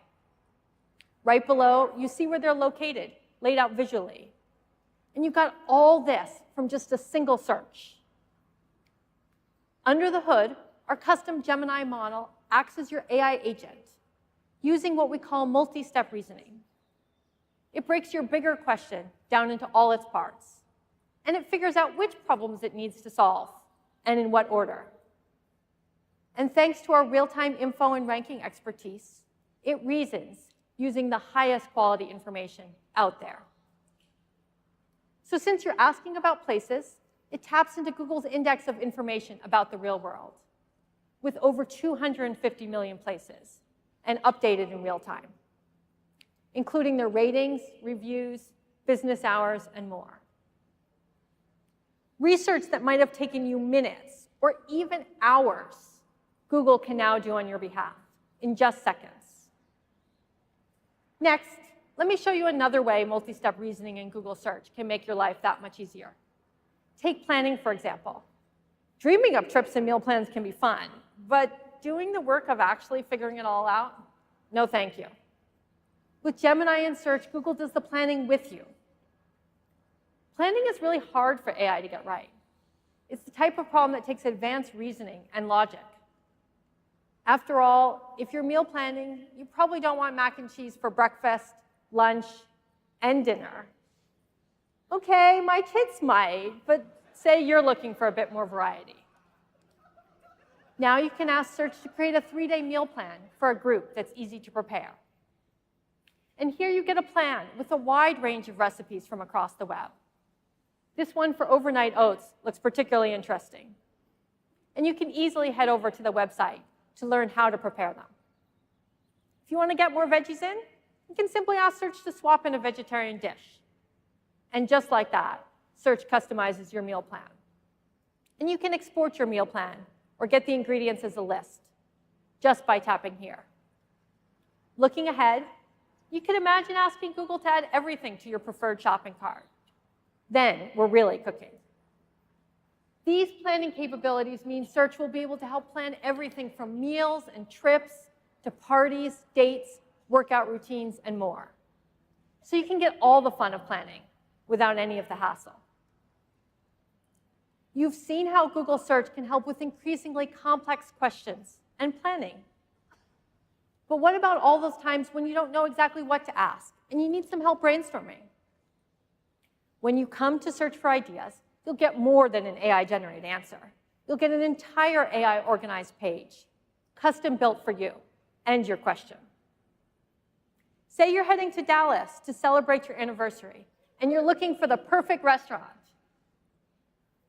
Right below, you see where they're located, laid out visually. And you've got all this from just a single search. Under the hood, our custom Gemini model acts as your AI agent, using what we call multi-step reasoning. It breaks your bigger question down into all its parts, and it figures out which problems it needs to solve, and in what order. And thanks to our real-time info and ranking expertise, it reasons using the highest quality information out there. So since you're asking about places, it taps into Google's index of information about the real world, with over 250 million places, and updated in real time, including their ratings, reviews, business hours, and more. Research that might have taken you minutes or even hours, Google can now do on your behalf in just seconds. Next, let me show you another way multi-step reasoning in Google Search can make your life that much easier. Take planning, for example. Dreaming up trips and meal plans can be fun, but doing the work of actually figuring it all out? No, thank you. With Gemini and Search, Google does the planning with you. Planning is really hard for AI to get right. It's the type of problem that takes advanced reasoning and logic. After all, if you're meal planning, you probably don't want mac and cheese for breakfast, lunch, and dinner. Okay, my kids might, but say you're looking for a bit more variety. Now you can ask Search to create a 3-day meal plan for a group that's easy to prepare. And here you get a plan with a wide range of recipes from across the web. This one for overnight oats looks particularly interesting. And you can easily head over to the website to learn how to prepare them. If you want to get more veggies in, you can simply ask Search to swap in a vegetarian dish. And just like that, Search customizes your meal plan. And you can export your meal plan or get the ingredients as a list just by tapping here. Looking ahead, you can imagine asking Google to add everything to your preferred shopping cart. Then we're really cooking. These planning capabilities mean Search will be able to help plan everything from meals and trips to parties, dates, workout routines, and more. So you can get all the fun of planning without any of the hassle. You've seen how Google Search can help with increasingly complex questions and planning. But what about all those times when you don't know exactly what to ask and you need some help brainstorming? When you come to search for ideas, you'll get more than an AI-generated answer. You'll get an entire AI-organized page, custom built for you and your question. Say you're heading to Dallas to celebrate your anniversary, and you're looking for the perfect restaurant.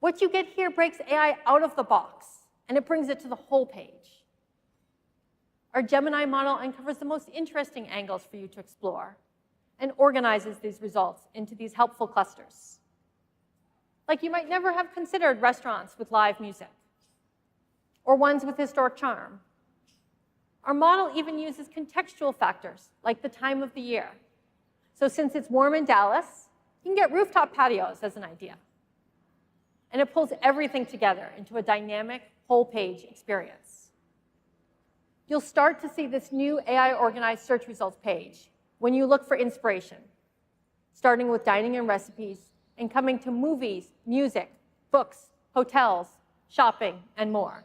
What you get here breaks AI out of the box, and it brings it to the whole page. Our Gemini model uncovers the most interesting angles for you to explore and organizes these results into these helpful clusters. Like you might never have considered restaurants with live music, or ones with historic charm. Our model even uses contextual factors, like the time of the year. So since it's warm in Dallas, you can get rooftop patios as an idea. And it pulls everything together into a dynamic, whole-page experience. You'll start to see this new AI-organized search results page when you look for inspiration, starting with dining and recipes, and coming to movies, music, books, hotels, shopping, and more.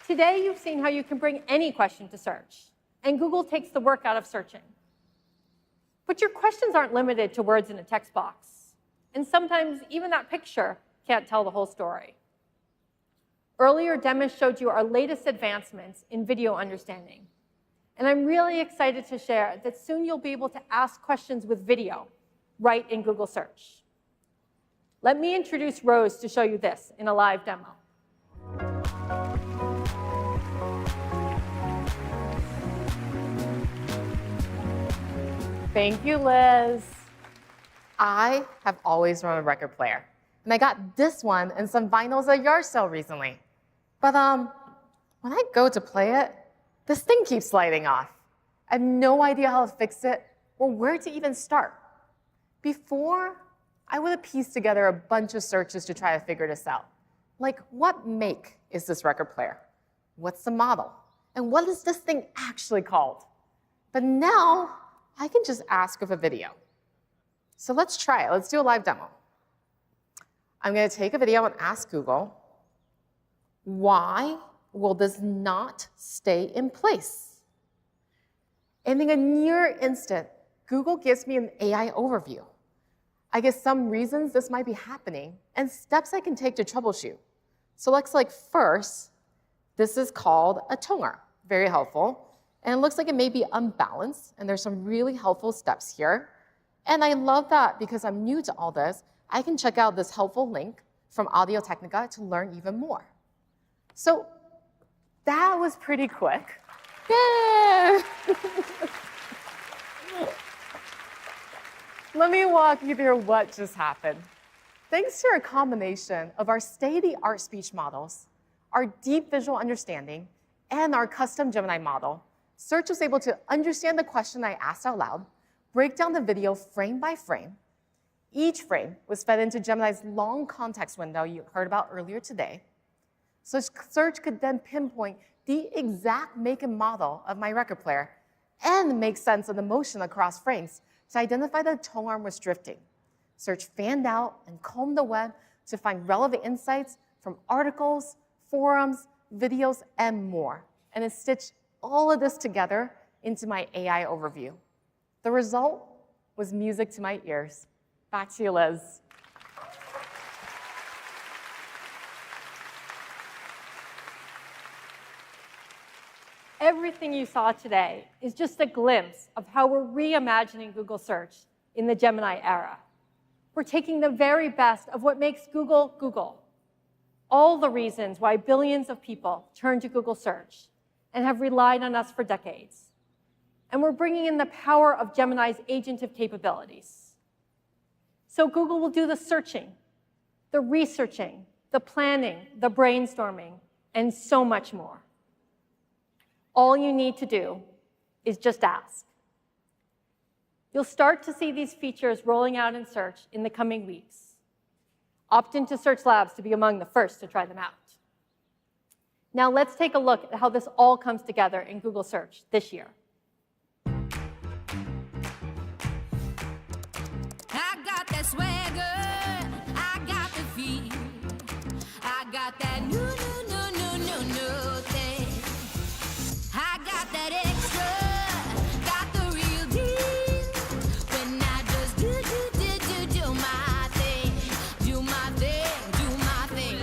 Today, you've seen how you can bring any question to search, and Google takes the work out of searching. But your questions aren't limited to words in a text box, and sometimes even that picture can't tell the whole story. Earlier, Demis showed you our latest advancements in video understanding, and I'm really excited to share that soon you'll be able to ask questions with video right in Google Search. Let me introduce Rose to show you this in a live demo. Thank you, Liz. I have always run a record player, and I got this one and some vinyls at a yard sale recently. But when I go to play it, this thing keeps sliding off. I have no idea how to fix it or where to even start. Before, I would have pieced together a bunch of searches to try to figure this out. Like, what make is this record player? What's the model? And what is this thing actually called? But now, I can just ask with a video. So let's try it. Let's do a live demo. I'm going to take a video and ask Google, why will this not stay in place? And in a near instant, Google gives me an AI overview. I get some reasons this might be happening and steps I can take to troubleshoot. So looks like first, this is called a tone arm. Very helpful. And it looks like it may be unbalanced, and there's some really helpful steps here. And I love that because I'm new to all this, I can check out this helpful link from Audio-Technica to learn even more. So that was pretty quick. Yay! Let me walk you through what just happened. Thanks to a combination of our state-of-the-art speech models, our deep visual understanding, and our custom Gemini model, Search was able to understand the question I asked out loud, break down the video frame by frame. Each frame was fed into Gemini's long context window you heard about earlier today. So Search could then pinpoint the exact make and model of my record player and make sense of the motion across frames to identify that the tone arm was drifting. Search fanned out and combed the web to find relevant insights from articles, forums, videos, and more. And it stitched all of this together into my AI overview. The result was music to my ears. Back to you, Liz. Everything you saw today is just a glimpse of how we're reimagining Google Search in the Gemini era. We're taking the very best of what makes Google, Google. All the reasons why billions of people turn to Google Search and have relied on us for decades. And we're bringing in the power of Gemini's agentive capabilities. So Google will do the searching, the researching, the planning, the brainstorming, and so much more. All you need to do is just ask. You'll start to see these features rolling out in Search in the coming weeks. Opt into Search Labs to be among the first to try them out. Now let's take a look at how this all comes together in Google Search this year. I got that swagger, I got the feel, I got that new thing. I got that extra, got the real deal. When I just do my thing, do my thing, do my thing.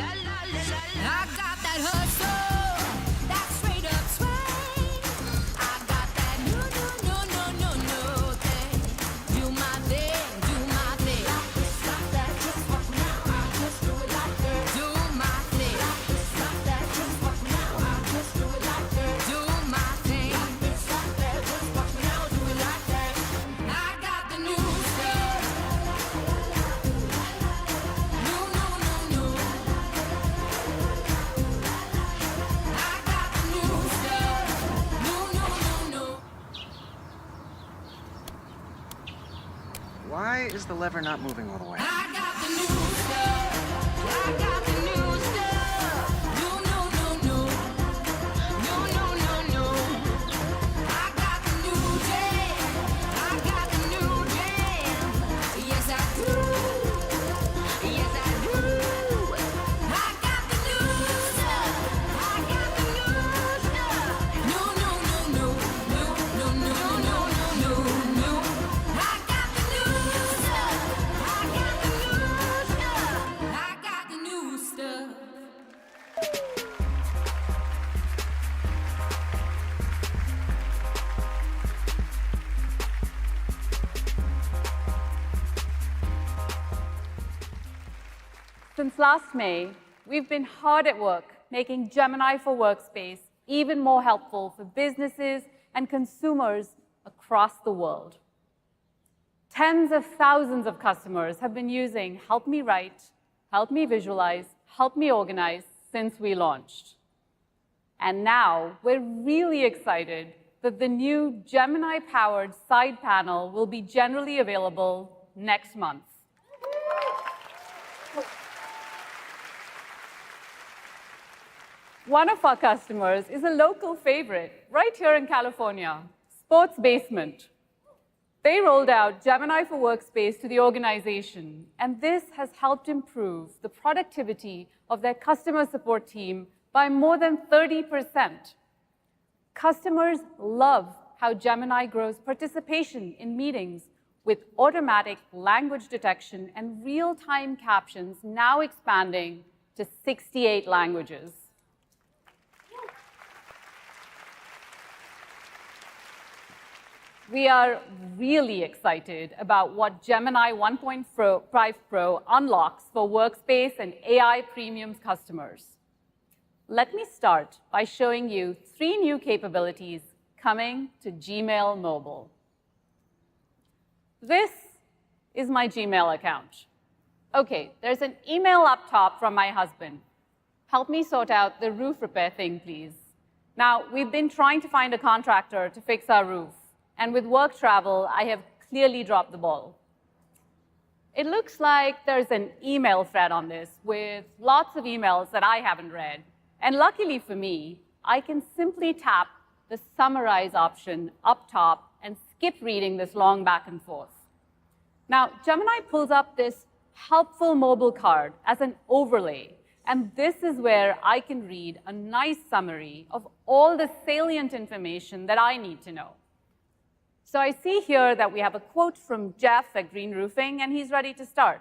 I got that hustle, that straight up swing. I got that new thing. Do my thing, do my thing. Stop that, just walk now. I just do it like that. Do my thing. Stop that, just walk now. I just do it like that. Do my thing. Stop that, just walk now. Do it like that. I got the new stuff. New. I got the new stuff. New. Why is the lever not moving all the way? I got the new stuff. I got the new stuff. No. I got the new jam. I got the new jam. Yes, I do. Yes, I do. I got the new stuff. I got the new Since last May, we've been hard at work making Gemini for Workspace even more helpful for businesses and consumers across the world. Tens of thousands of customers have been using Help Me Write, Help Me Visualize, Help Me Organize since we launched. And now we're really excited that the new Gemini-powered side panel will be generally available next month. One of our customers is a local favorite right here in California, Sports Basement. They rolled out Gemini for Workspace to the organization, and this has helped improve the productivity of their customer support team by more than 30%. Customers love how Gemini grows participation in meetings with automatic language detection and real-time captions now expanding to 68 languages. We are really excited about what Gemini 1.5 Pro unlocks for Workspace and AI Premium's customers. Let me start by showing you 3 new capabilities coming to Gmail Mobile. This is my Gmail account. Okay, there's an email up top from my husband. Help me sort out the roof repair thing, please. Now, we've been trying to find a contractor to fix our roof. And with work travel, I have clearly dropped the ball. It looks like there's an email thread on this with lots of emails that I haven't read. And luckily for me, I can simply tap the summarize option up top and skip reading this long back and forth. Now, Gemini pulls up this helpful mobile card as an overlay. And this is where I can read a nice summary of all the salient information that I need to know. So I see here that we have a quote from Jeff at Green Roofing, and he's ready to start.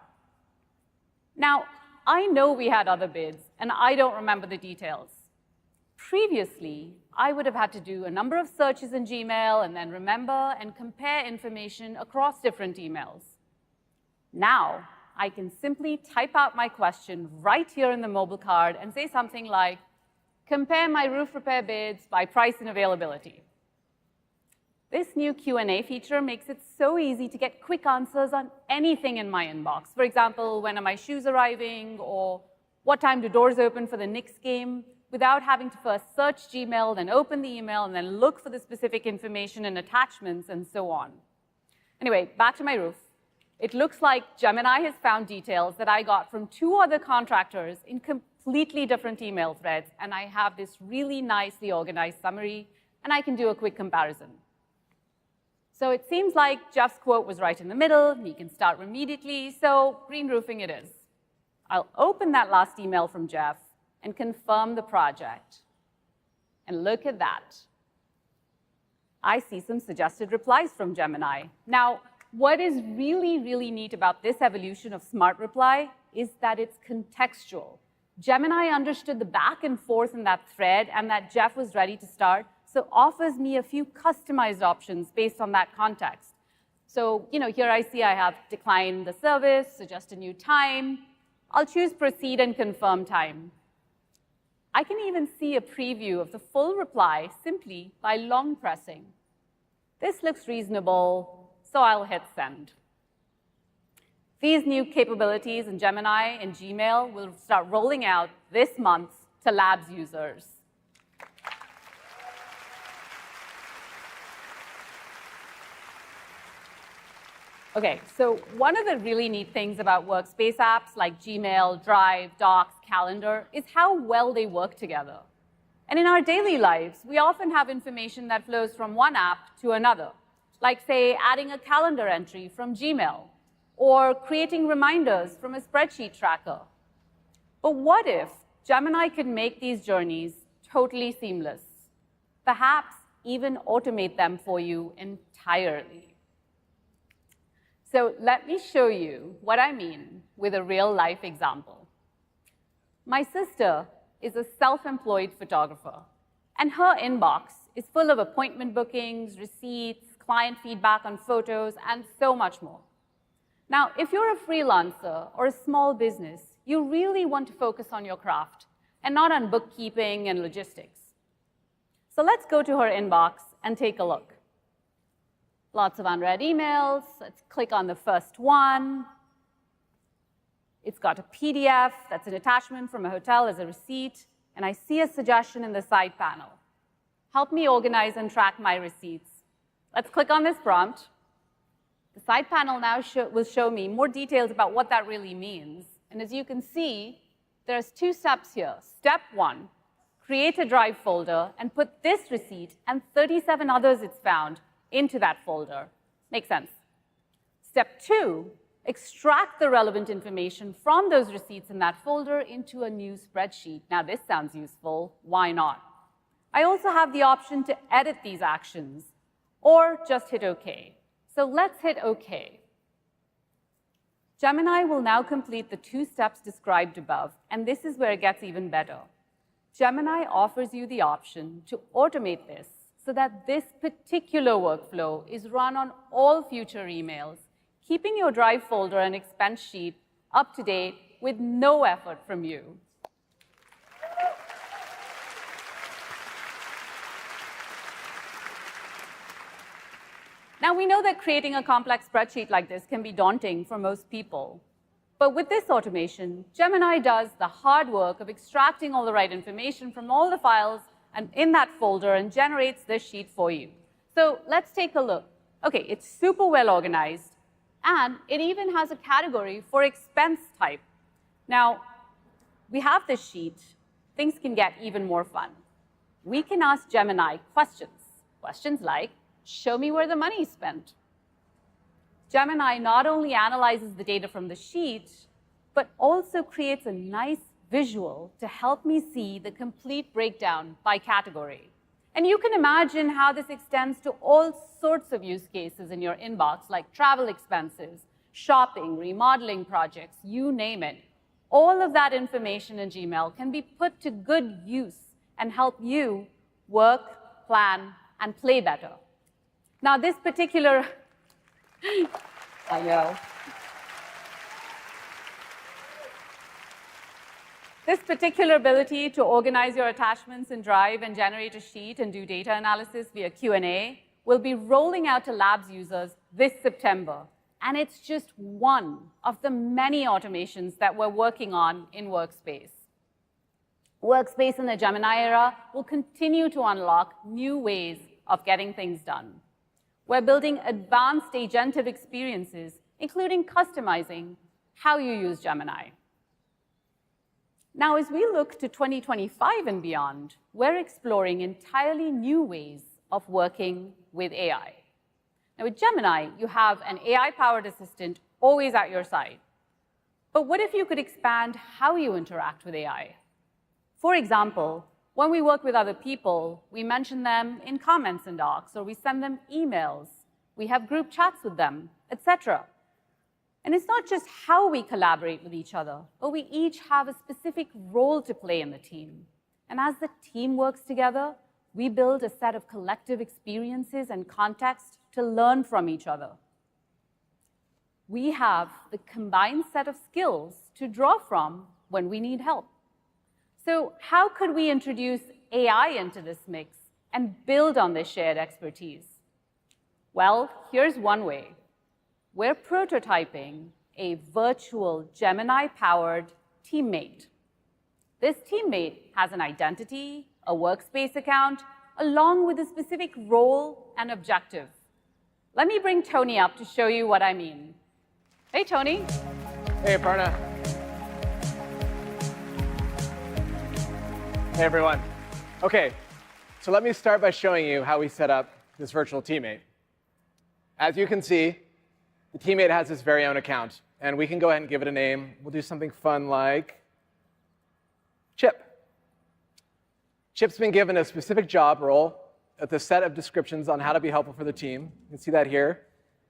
Now, I know we had other bids, and I don't remember the details. Previously, I would have had to do a number of searches in Gmail and then remember and compare information across different emails. Now, I can simply type out my question right here in the mobile card and say something like, compare my roof repair bids by price and availability. This new Q&A feature makes it so easy to get quick answers on anything in my inbox. For example, when are my shoes arriving, or what time do doors open for the Knicks game, without having to first search Gmail, then open the email, and then look for the specific information and attachments, and so on. Anyway, back to my roof. It looks like Gemini has found details that I got from 2 other contractors in completely different email threads, and I have this really nicely organized summary, and I can do a quick comparison. So it seems like Jeff's quote was right in the middle, and he can start immediately, so Green Roofing it is. I'll open that last email from Jeff and confirm the project. And look at that. I see some suggested replies from Gemini. Now, what is really, really neat about this evolution of Smart Reply is that it's contextual. Gemini understood the back and forth in that thread and that Jeff was ready to start, so offers me a few customized options based on that context. So, here I see I have decline the service, suggest a new time. I'll choose proceed and confirm time. I can even see a preview of the full reply simply by long pressing. This looks reasonable, so I'll hit send. These new capabilities in Gemini and Gmail will start rolling out this month to Labs users. Okay, so one of the really neat things about Workspace apps like Gmail, Drive, Docs, Calendar is how well they work together. And in our daily lives, we often have information that flows from one app to another, like, say, adding a calendar entry from Gmail or creating reminders from a spreadsheet tracker. But what if Gemini could make these journeys totally seamless? Perhaps even automate them for you entirely. So let me show you what I mean with a real-life example. My sister is a self-employed photographer, and her inbox is full of appointment bookings, receipts, client feedback on photos, and so much more. Now, if you're a freelancer or a small business, you really want to focus on your craft and not on bookkeeping and logistics. So let's go to her inbox and take a look. Lots of unread emails. Let's click on the first one. It's got a PDF that's an attachment from a hotel as a receipt, and I see a suggestion in the side panel. Help me organize and track my receipts. Let's click on this prompt. The side panel now will show me more details about what that really means. And as you can see, there's 2 steps here. Step 1, create a Drive folder and put this receipt and 37 others it's found into that folder. Makes sense. Step 2, extract the relevant information from those receipts in that folder into a new spreadsheet. Now, this sounds useful. Why not? I also have the option to edit these actions or just hit OK. So let's hit OK. Gemini will now complete the 2 steps described above, and this is where it gets even better. Gemini offers you the option to automate this so that this particular workflow is run on all future emails, keeping your Drive folder and expense sheet up to date with no effort from you. Now, we know that creating a complex spreadsheet like this can be daunting for most people. But with this automation, Gemini does the hard work of extracting all the right information from all the files and in that folder and generates this sheet for you. So let's take a look. OK, it's super well organized, and it even has a category for expense type. Now, we have this sheet. Things can get even more fun. We can ask Gemini questions. Questions like, show me where the money is spent. Gemini not only analyzes the data from the sheet, but also creates a nice visual to help me see the complete breakdown by category. And you can imagine how this extends to all sorts of use cases in your inbox, like travel expenses, shopping, remodeling projects, you name it. All of that information in Gmail can be put to good use and help you work, plan, and play better. Now, this particular, I know. This particular ability to organize your attachments in Drive and generate a sheet and do data analysis via Q&A will be rolling out to Labs users this September. And it's just one of the many automations that we're working on in Workspace. Workspace in the Gemini era will continue to unlock new ways of getting things done. We're building advanced agentive experiences, including customizing how you use Gemini. Now, as we look to 2025 and beyond, we're exploring entirely new ways of working with AI. Now, with Gemini, you have an AI-powered assistant always at your side. But what if you could expand how you interact with AI? For example, when we work with other people, we mention them in comments in docs, or we send them emails, we have group chats with them, etc. And it's not just how we collaborate with each other, but we each have a specific role to play in the team. And as the team works together, we build a set of collective experiences and context to learn from each other. We have the combined set of skills to draw from when we need help. So how could we introduce AI into this mix and build on this shared expertise? Well, here's one way. We're prototyping a virtual Gemini-powered teammate. This teammate has an identity, a Workspace account, along with a specific role and objective. Let me bring Tony up to show you what I mean. Hey, Tony. Hey, Aparna. Hey, everyone. OK, so let me start by showing you how we set up this virtual teammate. As you can see, the teammate has its very own account, and we can go ahead and give it a name. We'll do something fun like Chip. Chip's been given a specific job role with a set of descriptions on how to be helpful for the team. You can see that here.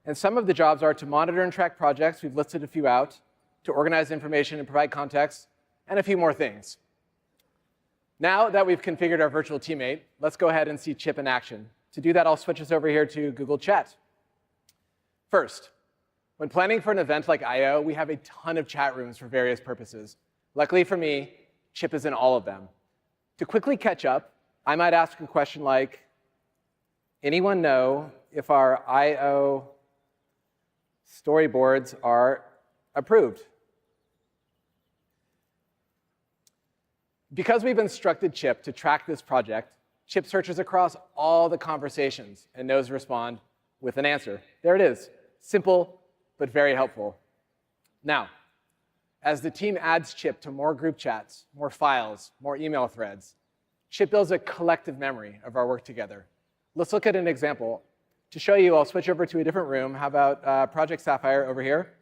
And some of the jobs are to monitor and track projects. We've listed a few out, to organize information and provide context, and a few more things. Now that we've configured our virtual teammate, let's go ahead and see Chip in action. To do that, I'll switch us over here to Google Chat. First, when planning for an event like I/O, we have a ton of chat rooms for various purposes. Luckily for me, Chip is in all of them. To quickly catch up, I might ask a question like, anyone know if our I/O storyboards are approved? Because we've instructed Chip to track this project, Chip searches across all the conversations and knows to respond with an answer. There it is. Simple, but very helpful. Now, as the team adds Chip to more group chats, more files, more email threads, Chip builds a collective memory of our work together. Let's look at an example. To show you, I'll switch over to a different room. How about Project Sapphire over here?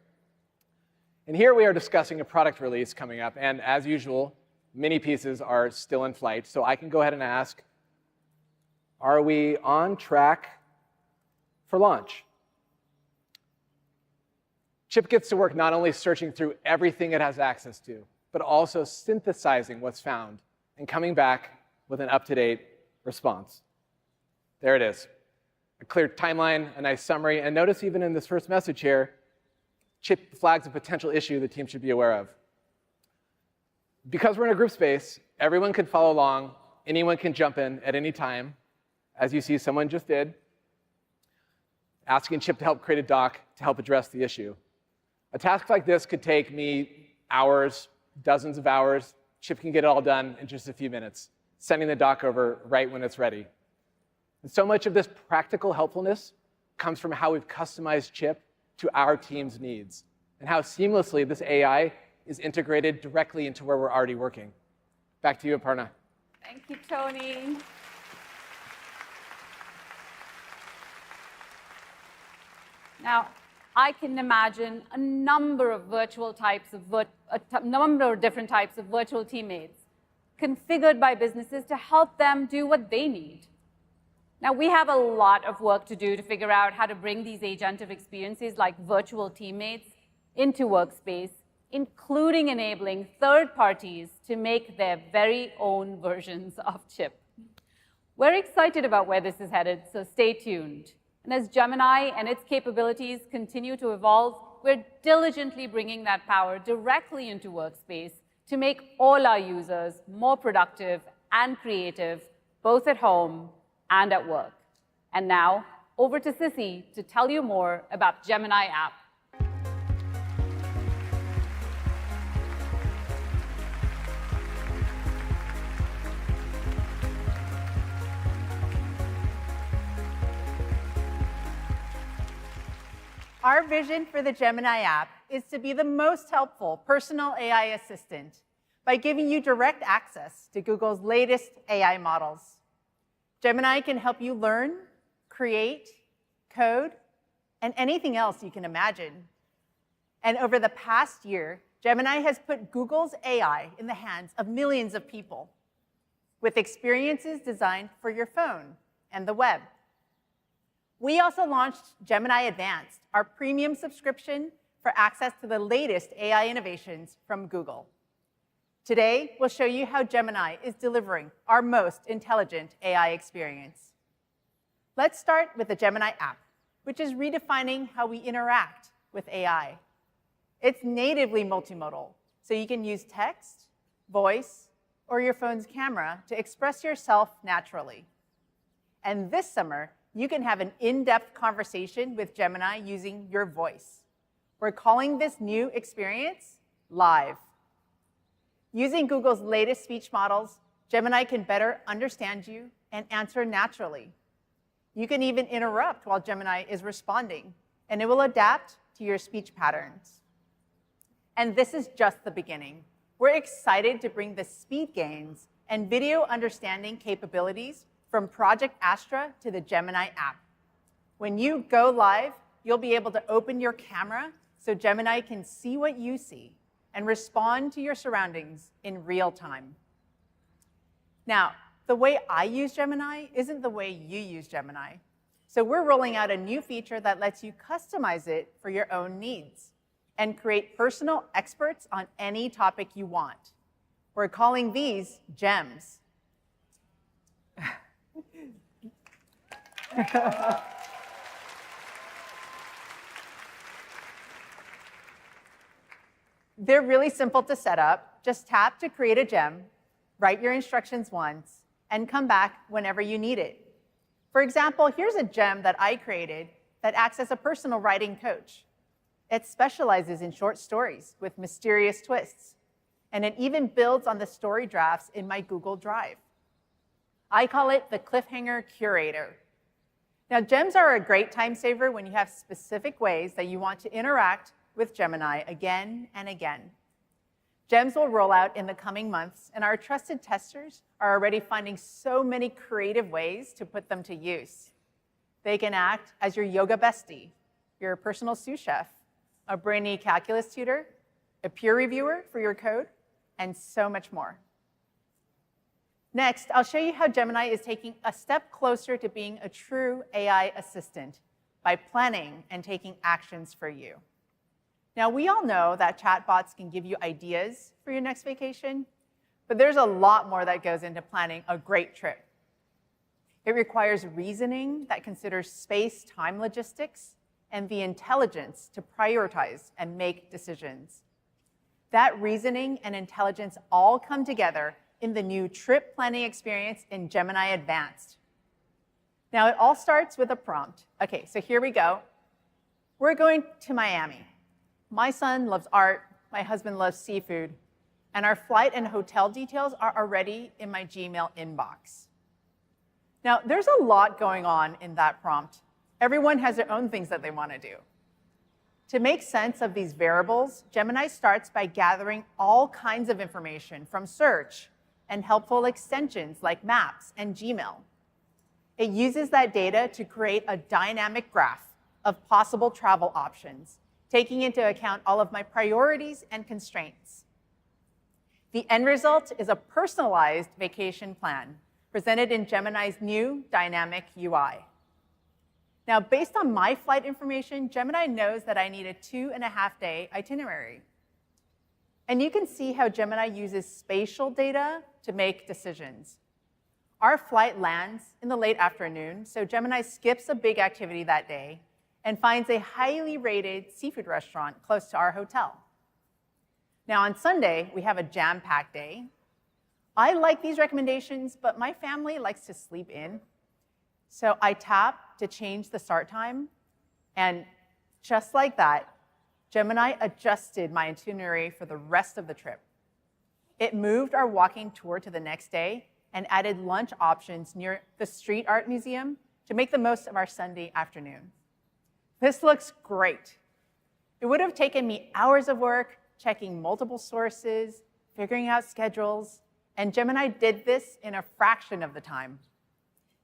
And here we are discussing a product release coming up. And as usual, many pieces are still in flight. So I can go ahead and ask, are we on track for launch? Chip gets to work not only searching through everything it has access to, but also synthesizing what's found and coming back with an up-to-date response. There it is. A clear timeline, a nice summary, and notice even in this first message here, Chip flags a potential issue the team should be aware of. Because we're in a group space, everyone can follow along, anyone can jump in at any time, as you see someone just did, asking Chip to help create a doc to help address the issue. A task like this could take me hours, dozens of hours. Chip can get it all done in just a few minutes, sending the doc over right when it's ready. And so much of this practical helpfulness comes from how we've customized Chip to our team's needs, and how seamlessly this AI is integrated directly into where we're already working. Back to you, Aparna. Thank you, Tony. Now, I can imagine a number of different types of virtual teammates configured by businesses to help them do what they need. Now, we have a lot of work to do to figure out how to bring these agentive experiences like virtual teammates into Workspace, including enabling third parties to make their very own versions of Chip. We're excited about where this is headed, so stay tuned. And as Gemini and its capabilities continue to evolve, we're diligently bringing that power directly into Workspace to make all our users more productive and creative, both at home and at work. And now, over to Sissy to tell you more about Gemini app. Our vision for the Gemini app is to be the most helpful personal AI assistant by giving you direct access to Google's latest AI models. Gemini can help you learn, create, code, and anything else you can imagine. And over the past year, Gemini has put Google's AI in the hands of millions of people, with experiences designed for your phone and the web. We also launched Gemini Advanced, our premium subscription for access to the latest AI innovations from Google. Today, we'll show you how Gemini is delivering our most intelligent AI experience. Let's start with the Gemini app, which is redefining how we interact with AI. It's natively multimodal, so you can use text, voice, or your phone's camera to express yourself naturally. And this summer, you can have an in-depth conversation with Gemini using your voice. We're calling this new experience Live. Using Google's latest speech models, Gemini can better understand you and answer naturally. You can even interrupt while Gemini is responding, and it will adapt to your speech patterns. And this is just the beginning. We're excited to bring the speed gains and video understanding capabilities from Project Astra to the Gemini app. When you go live, you'll be able to open your camera so Gemini can see what you see and respond to your surroundings in real time. Now, the way I use Gemini isn't the way you use Gemini. So we're rolling out a new feature that lets you customize it for your own needs and create personal experts on any topic you want. We're calling these gems. They're really simple to set up. just tap to create a gem, write your instructions once, and come back whenever you need it. For example, here's a gem that I created that acts as a personal writing coach. It specializes in short stories with mysterious twists, and it even builds on the story drafts in my Google Drive. I call it the Cliffhanger Curator. Now, gems are a great time saver when you have specific ways that you want to interact with Gemini again and again. Gems will roll out in the coming months, and our trusted testers are already finding so many creative ways to put them to use. They can act as your yoga bestie, your personal sous chef, a brainy calculus tutor, a peer reviewer for your code, and so much more. Next, I'll show you how Gemini is taking a step closer to being a true AI assistant by planning and taking actions for you. Now, we all know that chatbots can give you ideas for your next vacation, but there's a lot more that goes into planning a great trip. It requires reasoning that considers space-time logistics and the intelligence to prioritize and make decisions. That reasoning and intelligence all come together in the new trip planning experience in Gemini Advanced. Now, it all starts with a prompt. Okay, so here we go. We're going to Miami. My son loves art, my husband loves seafood, and our flight and hotel details are already in my Gmail inbox. Now, there's a lot going on in that prompt. Everyone has their own things that they want to do. To make sense of these variables, Gemini starts by gathering all kinds of information from search and helpful extensions like Maps and Gmail. It uses that data to create a dynamic graph of possible travel options, taking into account all of my priorities and constraints. The end result is a personalized vacation plan presented in Gemini's new dynamic UI. Now, based on my flight information, Gemini knows that I need a 2.5-day itinerary. And you can see how Gemini uses spatial data to make decisions. Our flight lands in the late afternoon, so Gemini skips a big activity that day and finds a highly rated seafood restaurant close to our hotel. Now, on Sunday, we have a jam-packed day. I like these recommendations, but my family likes to sleep in. So I tap to change the start time, and just like that, Gemini adjusted my itinerary for the rest of the trip. It moved our walking tour to the next day and added lunch options near the Street Art Museum to make the most of our Sunday afternoon. This looks great. It would have taken me hours of work checking multiple sources, figuring out schedules, and Gemini did this in a fraction of the time.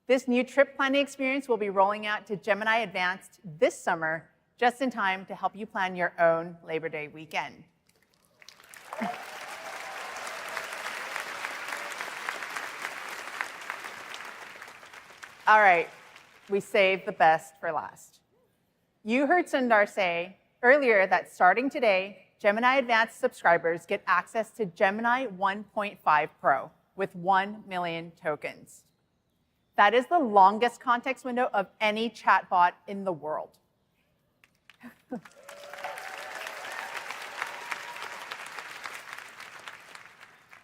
This new trip planning experience will be rolling out to Gemini Advanced this summer, just in time to help you plan your own Labor Day weekend. All right, we saved the best for last. You heard Sundar say earlier that starting today, Gemini Advanced subscribers get access to Gemini 1.5 Pro with 1 million tokens. That is the longest context window of any chatbot in the world.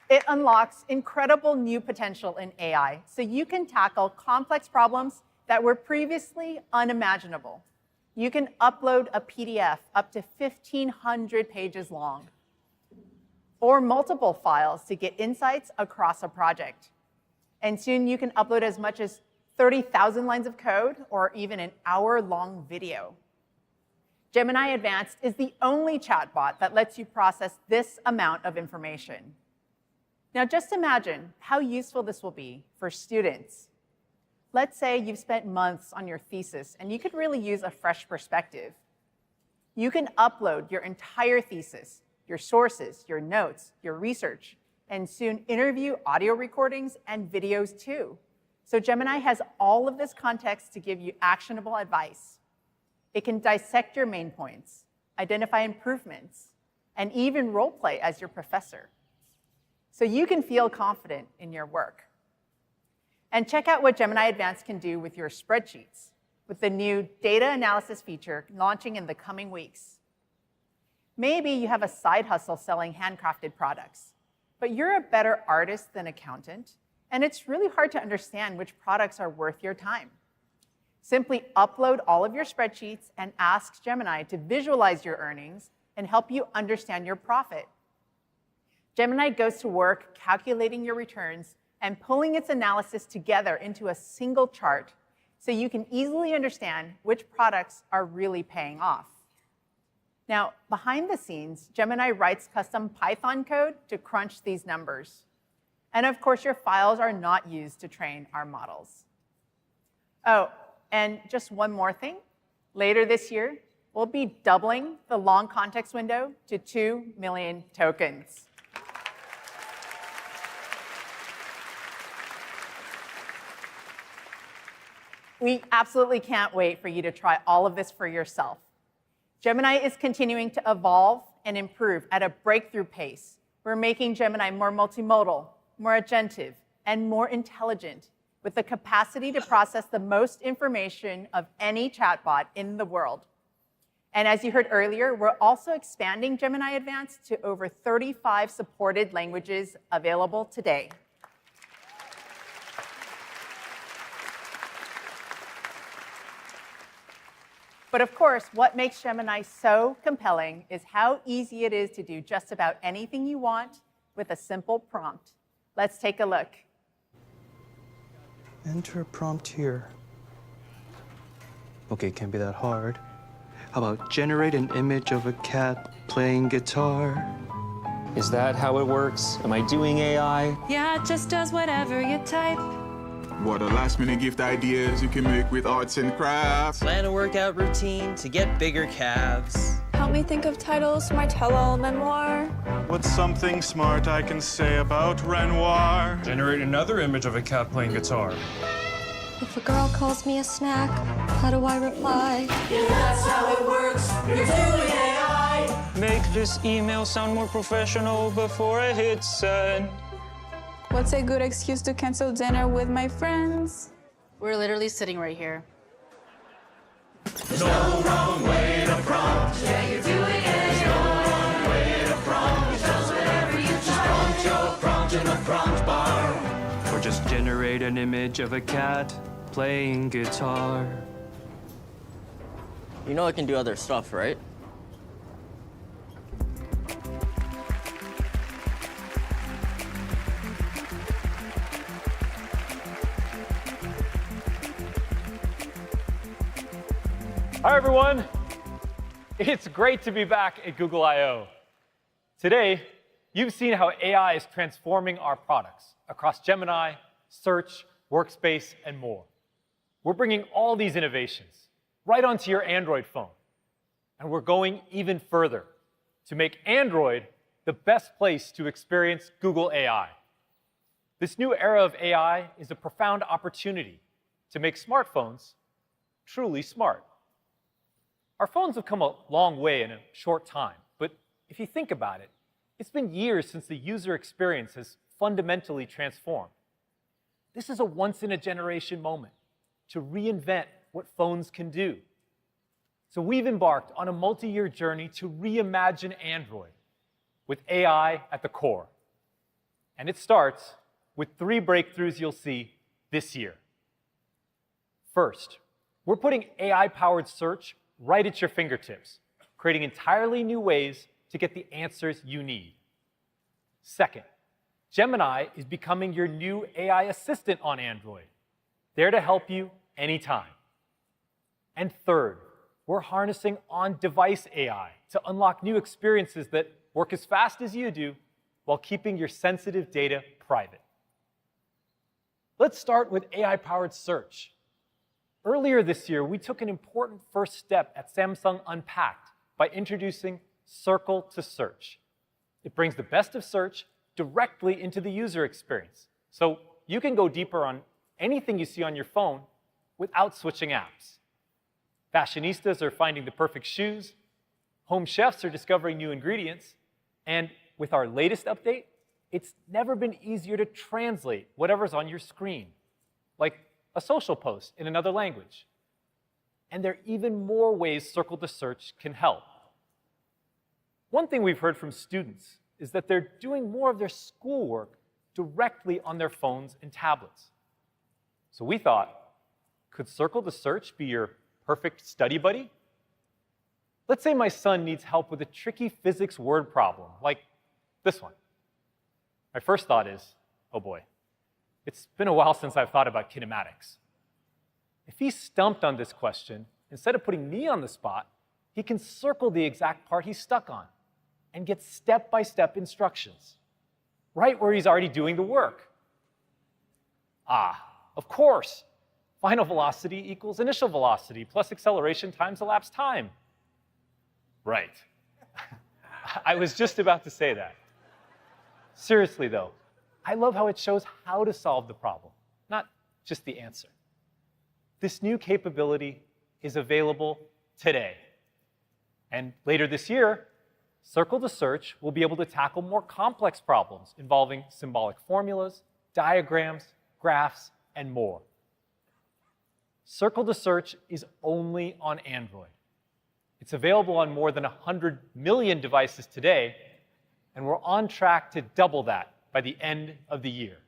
It unlocks incredible new potential in AI, so you can tackle complex problems that were previously unimaginable. You can upload a PDF up to 1,500 pages long, or multiple files to get insights across a project. And soon you can upload as much as 30,000 lines of code or even an hour-long video. Gemini Advanced is the only chatbot that lets you process this amount of information. Now just imagine how useful this will be for students. Let's say you've spent months on your thesis and you could really use a fresh perspective. You can upload your entire thesis, your sources, your notes, your research, and soon interview audio recordings and videos too. So Gemini has all of this context to give you actionable advice. It can dissect your main points, identify improvements, and even role play as your professor. So you can feel confident in your work. And check out what Gemini Advanced can do with your spreadsheets, with the new data analysis feature launching in the coming weeks. Maybe you have a side hustle selling handcrafted products, but you're a better artist than accountant, and it's really hard to understand which products are worth your time. Simply upload all of your spreadsheets and ask Gemini to visualize your earnings and help you understand your profit. Gemini goes to work calculating your returns and pulling its analysis together into a single chart so you can easily understand which products are really paying off. Now, behind the scenes, Gemini writes custom Python code to crunch these numbers. And of course, your files are not used to train our models. Oh, and just one more thing. Later this year, we'll be doubling the long context window to 2 million tokens. We absolutely can't wait for you to try all of this for yourself. Gemini is continuing to evolve and improve at a breakthrough pace. We're making Gemini more multimodal, more agentive, and more intelligent, with the capacity to process the most information of any chatbot in the world. And as you heard earlier, we're also expanding Gemini Advanced to over 35 supported languages available today. But of course, what makes Gemini so compelling is how easy it is to do just about anything you want with a simple prompt. Let's take a look. Enter a prompt here. Okay, can't be that hard. How about generate an image of a cat playing guitar? Is that how it works? Am I doing AI? Yeah, it just does whatever you type. What a last-minute gift ideas you can make with arts and crafts. Plan a workout routine to get bigger calves. Help me think of titles for my tell-all memoir. What's something smart I can say about Renoir? Generate another image of a cat playing guitar. If a girl calls me a snack, how do I reply? Yeah, that's how it works. You're doing AI. Make this email sound more professional before I hit send. What's a good excuse to cancel dinner with my friends? We're literally sitting right here. There's no wrong way to prompt. Yeah, you're doing it. There's no wrong way to prompt. It does whatever you type. Prompt your prompt in the prompt bar. Or just generate an image of a cat playing guitar. You know I can do other stuff, right? Hi, everyone. It's great to be back at Google I/O. Today, you've seen how AI is transforming our products across Gemini, Search, Workspace, and more. We're bringing all these innovations right onto your Android phone. And we're going even further to make Android the best place to experience Google AI. This new era of AI is a profound opportunity to make smartphones truly smart. Our phones have come a long way in a short time, but if you think about it, it's been years since the user experience has fundamentally transformed. This is a once-in-a-generation moment to reinvent what phones can do. So we've embarked on a multi-year journey to reimagine Android with AI at the core. And it starts with 3 breakthroughs you'll see this year. First, we're putting AI-powered search right at your fingertips, creating entirely new ways to get the answers you need. Second, Gemini is becoming your new AI assistant on Android, there to help you anytime. And third, we're harnessing on-device AI to unlock new experiences that work as fast as you do while keeping your sensitive data private. Let's start with AI-powered search. Earlier this year, we took an important first step at Samsung Unpacked by introducing Circle to Search. It brings the best of search directly into the user experience, so you can go deeper on anything you see on your phone without switching apps. Fashionistas are finding the perfect shoes, home chefs are discovering new ingredients, and with our latest update, it's never been easier to translate whatever's on your screen, like a social post in another language. And there are even more ways Circle to Search can help. One thing we've heard from students is that they're doing more of their schoolwork directly on their phones and tablets. So we thought, could Circle to Search be your perfect study buddy? Let's say my son needs help with a tricky physics word problem, like this one. My first thought is, oh boy, it's been a while since I've thought about kinematics. If he's stumped on this question, instead of putting me on the spot, he can circle the exact part he's stuck on and get step-by-step instructions, right where he's already doing the work. Ah, of course, final velocity equals initial velocity plus acceleration times elapsed time. Right. I was just about to say that. Seriously, though, I love how it shows how to solve the problem, not just the answer. This new capability is available today. And later this year, Circle to Search will be able to tackle more complex problems involving symbolic formulas, diagrams, graphs, and more. Circle to Search is only on Android. It's available on more than 100 million devices today, and we're on track to double that by the end of the year.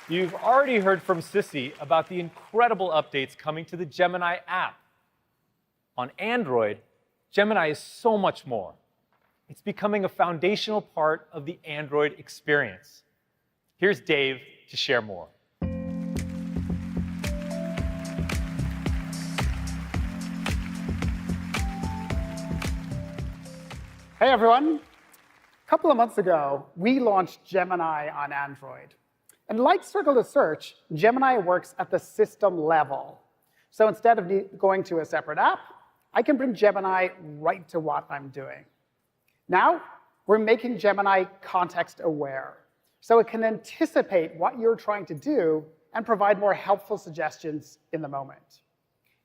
You've already heard from Sissy about the incredible updates coming to the Gemini app. On Android, Gemini is so much more. It's becoming a foundational part of the Android experience. Here's Dave to share more. Hey everyone. A couple of months ago, we launched Gemini on Android. And like Circle to Search, Gemini works at the system level. So instead of going to a separate app, I can bring Gemini right to what I'm doing. Now, we're making Gemini context aware, so it can anticipate what you're trying to do and provide more helpful suggestions in the moment.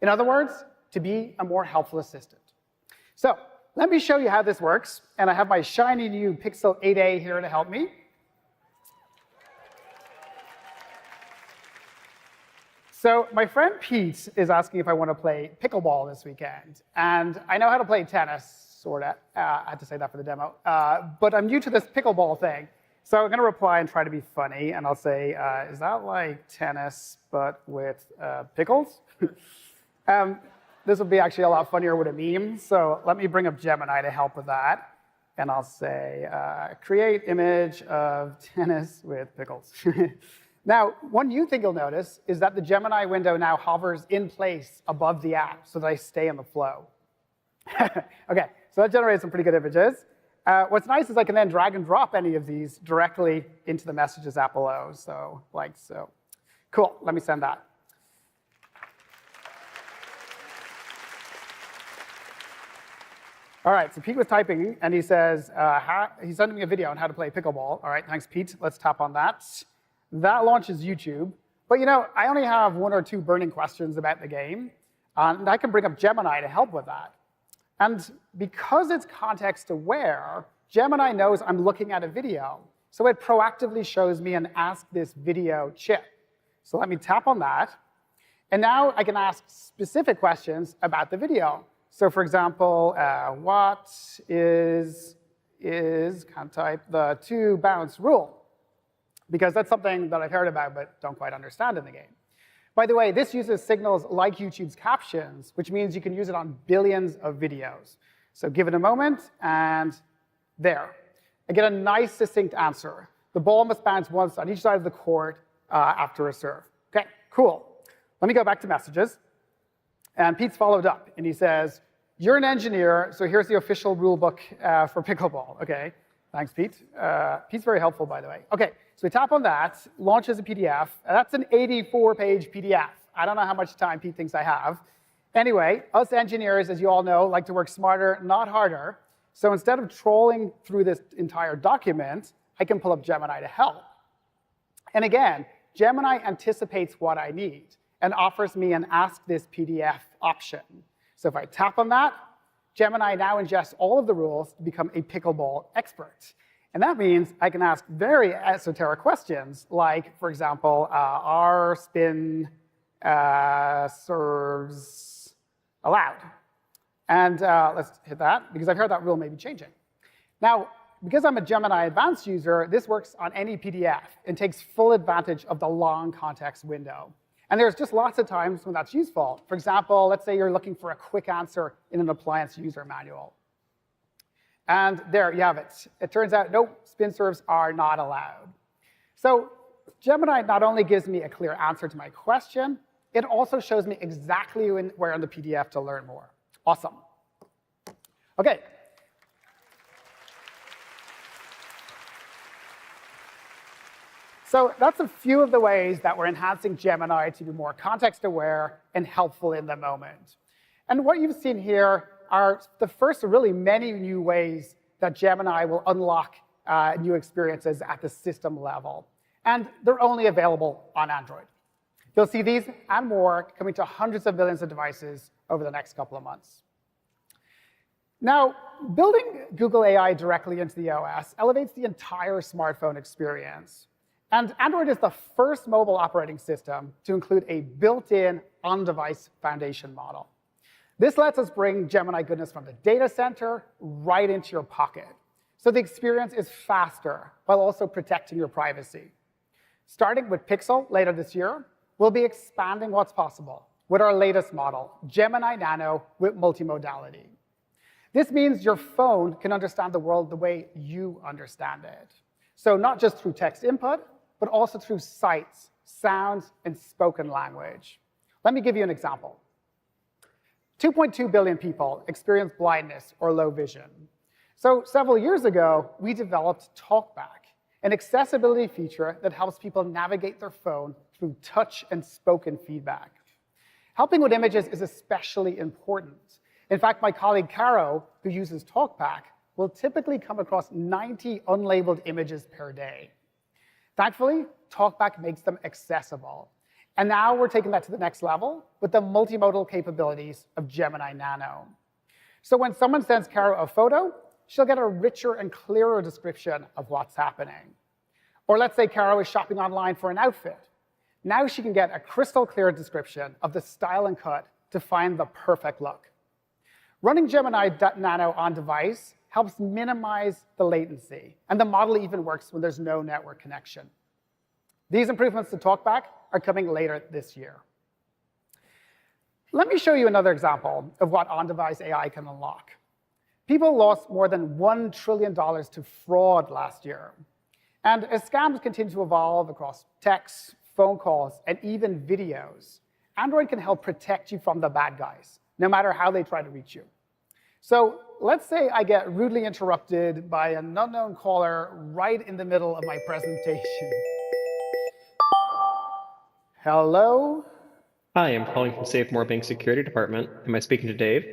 In other words, to be a more helpful assistant. So let me show you how this works. And I have my shiny new Pixel 8a here to help me. So my friend Pete is asking if I want to play pickleball this weekend. And I know how to play tennis, sort of. I had to say that for the demo. But I'm new to this pickleball thing. So I'm going to reply and try to be funny. And I'll say, is that like tennis, but with pickles? This will be actually a lot funnier with a meme. So let me bring up Gemini to help with that. And I'll say, create image of tennis with pickles. Now, one new thing you'll notice is that the Gemini window now hovers in place above the app so that I stay in the flow. OK, so that generates some pretty good images. What's nice is I can then drag and drop any of these directly into the Messages app below. So like so. Cool, let me send that. All right, so Pete was typing, and he says, he's sending me a video on how to play pickleball. All right, thanks, Pete. Let's tap on that. That launches YouTube. But you know, I only have 1 or 2 burning questions about the game, and I can bring up Gemini to help with that. And because it's context aware, Gemini knows I'm looking at a video, so it proactively shows me an Ask This Video chip. So let me tap on that, and now I can ask specific questions about the video. So for example, what is can't type, the 2 bounce rule? Because that's something that I've heard about but don't quite understand in the game. By the way, this uses signals like YouTube's captions, which means you can use it on billions of videos. So give it a moment, and there. I get a nice, succinct answer. The ball must bounce once on each side of the court after a serve. OK, cool. Let me go back to Messages. And Pete's followed up, and he says, you're an engineer, so here's the official rule book for pickleball. OK, thanks, Pete. Pete's very helpful, by the way. OK, so we tap on that, launches a PDF. That's an 84-page PDF. I don't know how much time Pete thinks I have. Anyway, us engineers, as you all know, like to work smarter, not harder. So instead of trolling through this entire document, I can pull up Gemini to help. And again, Gemini anticipates what I need and offers me an Ask This PDF option. So if I tap on that, Gemini now ingests all of the rules to become a pickleball expert. And that means I can ask very esoteric questions, like, for example, are spin serves allowed. And let's hit that, because I've heard that rule may be changing. Now, because I'm a Gemini Advanced user, this works on any PDF and takes full advantage of the long context window. And there's just lots of times when that's useful. For example, let's say you're looking for a quick answer in an appliance user manual. And there you have it. It turns out, nope, spin serves are not allowed. So Gemini not only gives me a clear answer to my question, it also shows me exactly where in the PDF to learn more. Awesome. OK. So that's a few of the ways that we're enhancing Gemini to be more context-aware and helpful in the moment. And what you've seen here are the first of really many new ways that Gemini will unlock new experiences at the system level. And they're only available on Android. You'll see these and more coming to hundreds of millions of devices over the next couple of months. Now, building Google AI directly into the OS elevates the entire smartphone experience. And Android is the first mobile operating system to include a built-in on-device foundation model. This lets us bring Gemini goodness from the data center right into your pocket. So the experience is faster while also protecting your privacy. Starting with Pixel later this year, we'll be expanding what's possible with our latest model, Gemini Nano with multimodality. This means your phone can understand the world the way you understand it. So not just through text input, but also through sights, sounds, and spoken language. Let me give you an example. 2.2 billion people experience blindness or low vision. So several years ago, we developed TalkBack, an accessibility feature that helps people navigate their phone through touch and spoken feedback. Helping with images is especially important. In fact, my colleague Caro, who uses TalkBack, will typically come across 90 unlabeled images per day. Thankfully, TalkBack makes them accessible. And now we're taking that to the next level with the multimodal capabilities of Gemini Nano. So when someone sends Caro a photo, she'll get a richer and clearer description of what's happening. Or let's say Caro is shopping online for an outfit. Now she can get a crystal clear description of the style and cut to find the perfect look. Running Gemini Nano on device helps minimize the latency, and the model even works when there's no network connection. These improvements to TalkBack are coming later this year. Let me show you another example of what on-device AI can unlock. People lost more than $1 trillion to fraud last year. And as scams continue to evolve across texts, phone calls, and even videos, Android can help protect you from the bad guys, no matter how they try to reach you. So let's say I get rudely interrupted by an unknown caller right in the middle of my presentation. Hello? Hi, I'm calling from SafeMore Bank Security Department. Am I speaking to Dave?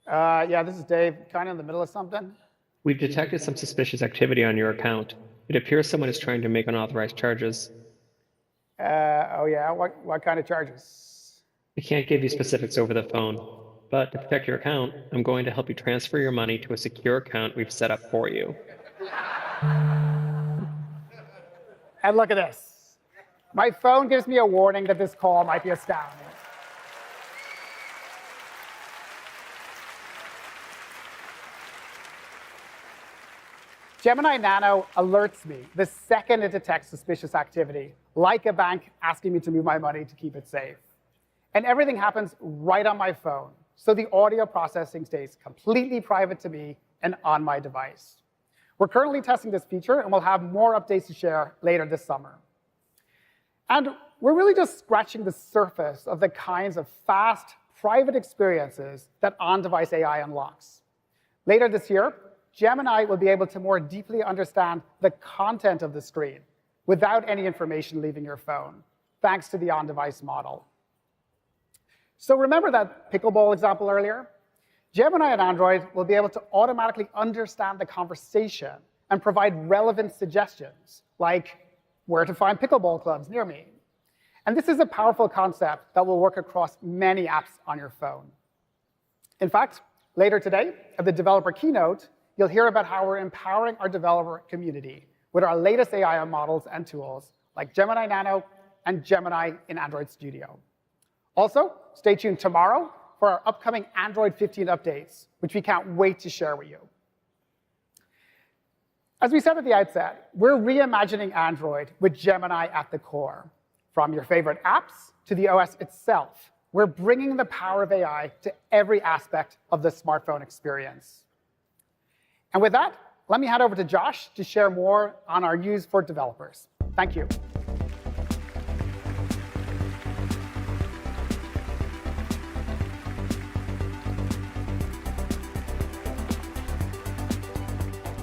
Yeah, this is Dave, kind of in the middle of something. We've detected some suspicious activity on your account. It appears someone is trying to make unauthorized charges. Oh yeah, what kind of charges? I can't give you specifics over the phone, but to protect your account, I'm going to help you transfer your money to a secure account we've set up for you. And look at this. My phone gives me a warning that this call might be a scam. Gemini Nano alerts me the second it detects suspicious activity, like a bank asking me to move my money to keep it safe. And everything happens right on my phone, so the audio processing stays completely private to me and on my device. We're currently testing this feature, and we'll have more updates to share later this summer. And we're really just scratching the surface of the kinds of fast, private experiences that on-device AI unlocks. Later this year, Gemini will be able to more deeply understand the content of the screen without any information leaving your phone, thanks to the on-device model. So remember that pickleball example earlier? Gemini on Android will be able to automatically understand the conversation and provide relevant suggestions, like where to find pickleball clubs near me. And this is a powerful concept that will work across many apps on your phone. In fact, later today at the developer Keynote, you'll hear about how we're empowering our developer community with our latest AI models and tools like Gemini Nano and Gemini in Android Studio. Also, stay tuned tomorrow for our upcoming Android 15 updates, which we can't wait to share with you. As we said at the outset, we're reimagining Android with Gemini at the core. From your favorite apps to the OS itself, we're bringing the power of AI to every aspect of the smartphone experience. And with that, let me hand over to Josh to share more on our use for developers. Thank you.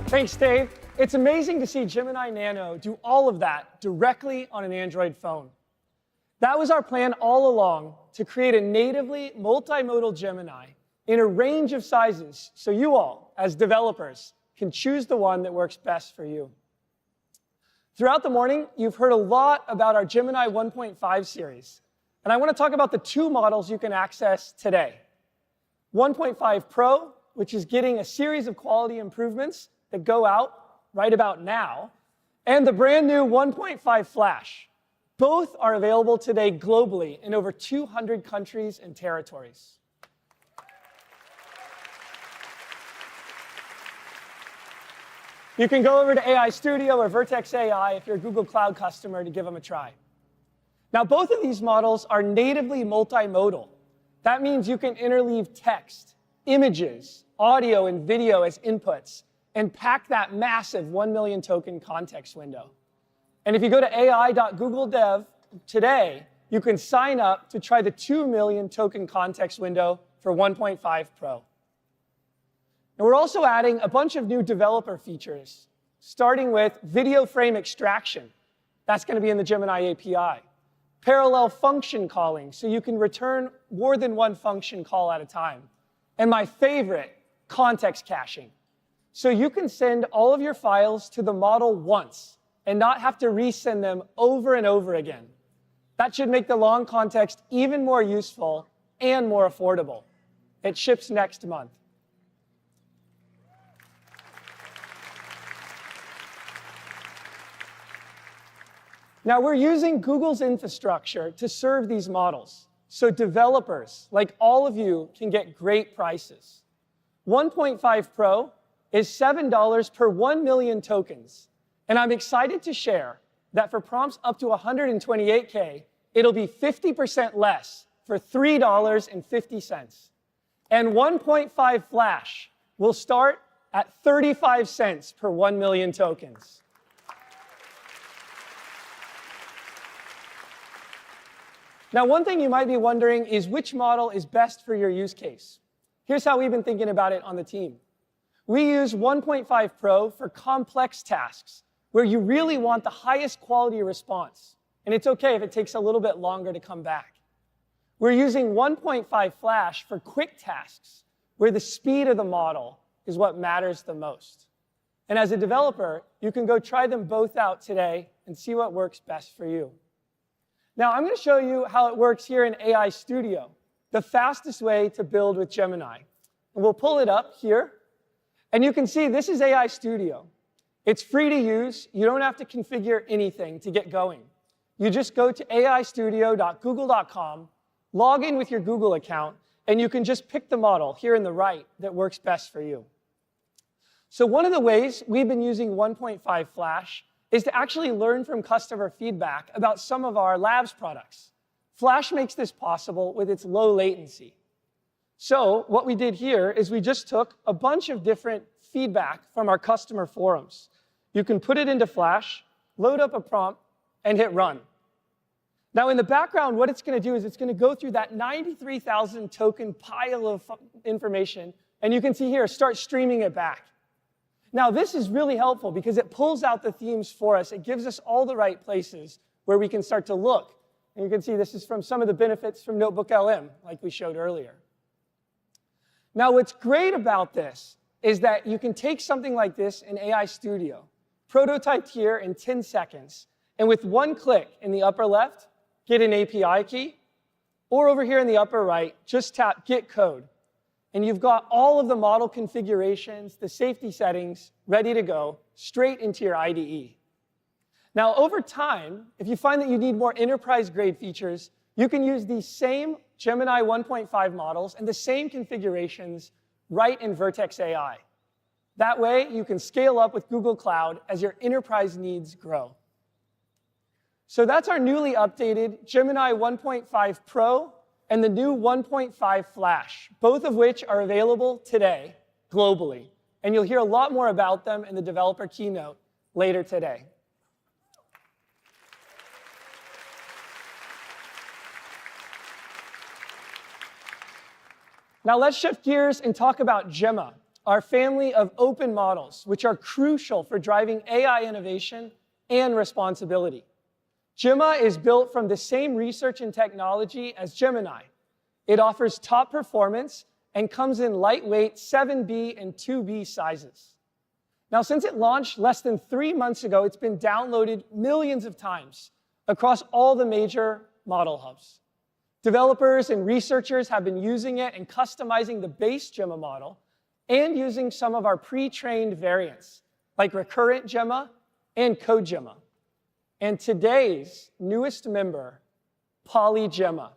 Thanks, Dave. It's amazing to see Gemini Nano do all of that directly on an Android phone. That was our plan all along, to create a natively multimodal Gemini in a range of sizes so you all, as developers, can choose the one that works best for you. Throughout the morning, you've heard a lot about our Gemini 1.5 series, and I want to talk about the two models you can access today. 1.5 Pro, which is getting a series of quality improvements that go out right about now, and the brand new 1.5 Flash. Both are available today globally in over 200 countries and territories. You can go over to AI Studio or Vertex AI if you're a Google Cloud customer to give them a try. Now, both of these models are natively multimodal. That means you can interleave text, images, audio, and video as inputs, and pack that massive 1 million token context window. And if you go to ai.google.dev today, you can sign up to try the 2 million token context window for 1.5 Pro. And we're also adding a bunch of new developer features, starting with video frame extraction. That's going to be in the Gemini API. Parallel function calling, so you can return more than one function call at a time. And my favorite, context caching. So you can send all of your files to the model once and not have to resend them over and over again. That should make the long context even more useful and more affordable. It ships next month. Now, we're using Google's infrastructure to serve these models, so developers, like all of you, can get great prices. 1.5 Pro is $7 per 1 million tokens. And I'm excited to share that for prompts up to 128K, it'll be 50% less for $3.50. And 1.5 Flash will start at 35 cents per 1 million tokens. Now, one thing you might be wondering is which model is best for your use case. Here's how we've been thinking about it on the team. We use 1.5 Pro for complex tasks where you really want the highest quality response. And it's OK if it takes a little bit longer to come back. We're using 1.5 Flash for quick tasks where the speed of the model is what matters the most. And as a developer, you can go try them both out today and see what works best for you. Now, I'm going to show you how it works here in AI Studio, the fastest way to build with Gemini. And we'll pull it up here. And you can see this is AI Studio. It's free to use. You don't have to configure anything to get going. You just go to aistudio.google.com, log in with your Google account, and you can just pick the model here in the right that works best for you. So one of the ways we've been using 1.5 Flash is to actually learn from customer feedback about some of our labs products. Flash makes this possible with its low latency. So what we did here is we just took a bunch of different feedback from our customer forums. You can put it into Flash, load up a prompt, and hit run. Now, in the background, what it's going to do is it's going to go through that 93,000 token pile of information, and you can see here, start streaming it back. Now, this is really helpful because it pulls out the themes for us. It gives us all the right places where we can start to look. And you can see this is from some of the benefits from Notebook LM, like we showed earlier. Now, what's great about this is that you can take something like this in AI Studio, prototyped here in 10 seconds, and with one click in the upper left, get an API key, or over here in the upper right, just tap Get Code. And you've got all of the model configurations, the safety settings, ready to go, straight into your IDE. Now, over time, if you find that you need more enterprise-grade features, you can use these same Gemini 1.5 models and the same configurations right in Vertex AI. That way, you can scale up with Google Cloud as your enterprise needs grow. So that's our newly updated Gemini 1.5 Pro and the new 1.5 Flash, both of which are available today globally. And you'll hear a lot more about them in the developer keynote later today. Now let's shift gears and talk about Gemma, our family of open models, which are crucial for driving AI innovation and responsibility. Gemma is built from the same research and technology as Gemini. It offers top performance and comes in lightweight 7B and 2B sizes. Now, since it launched less than 3 months ago, it's been downloaded millions of times across all the major model hubs. Developers and researchers have been using it and customizing the base Gemma model and using some of our pre-trained variants, like Recurrent Gemma and Code Gemma. And today's newest member, PolyGemma,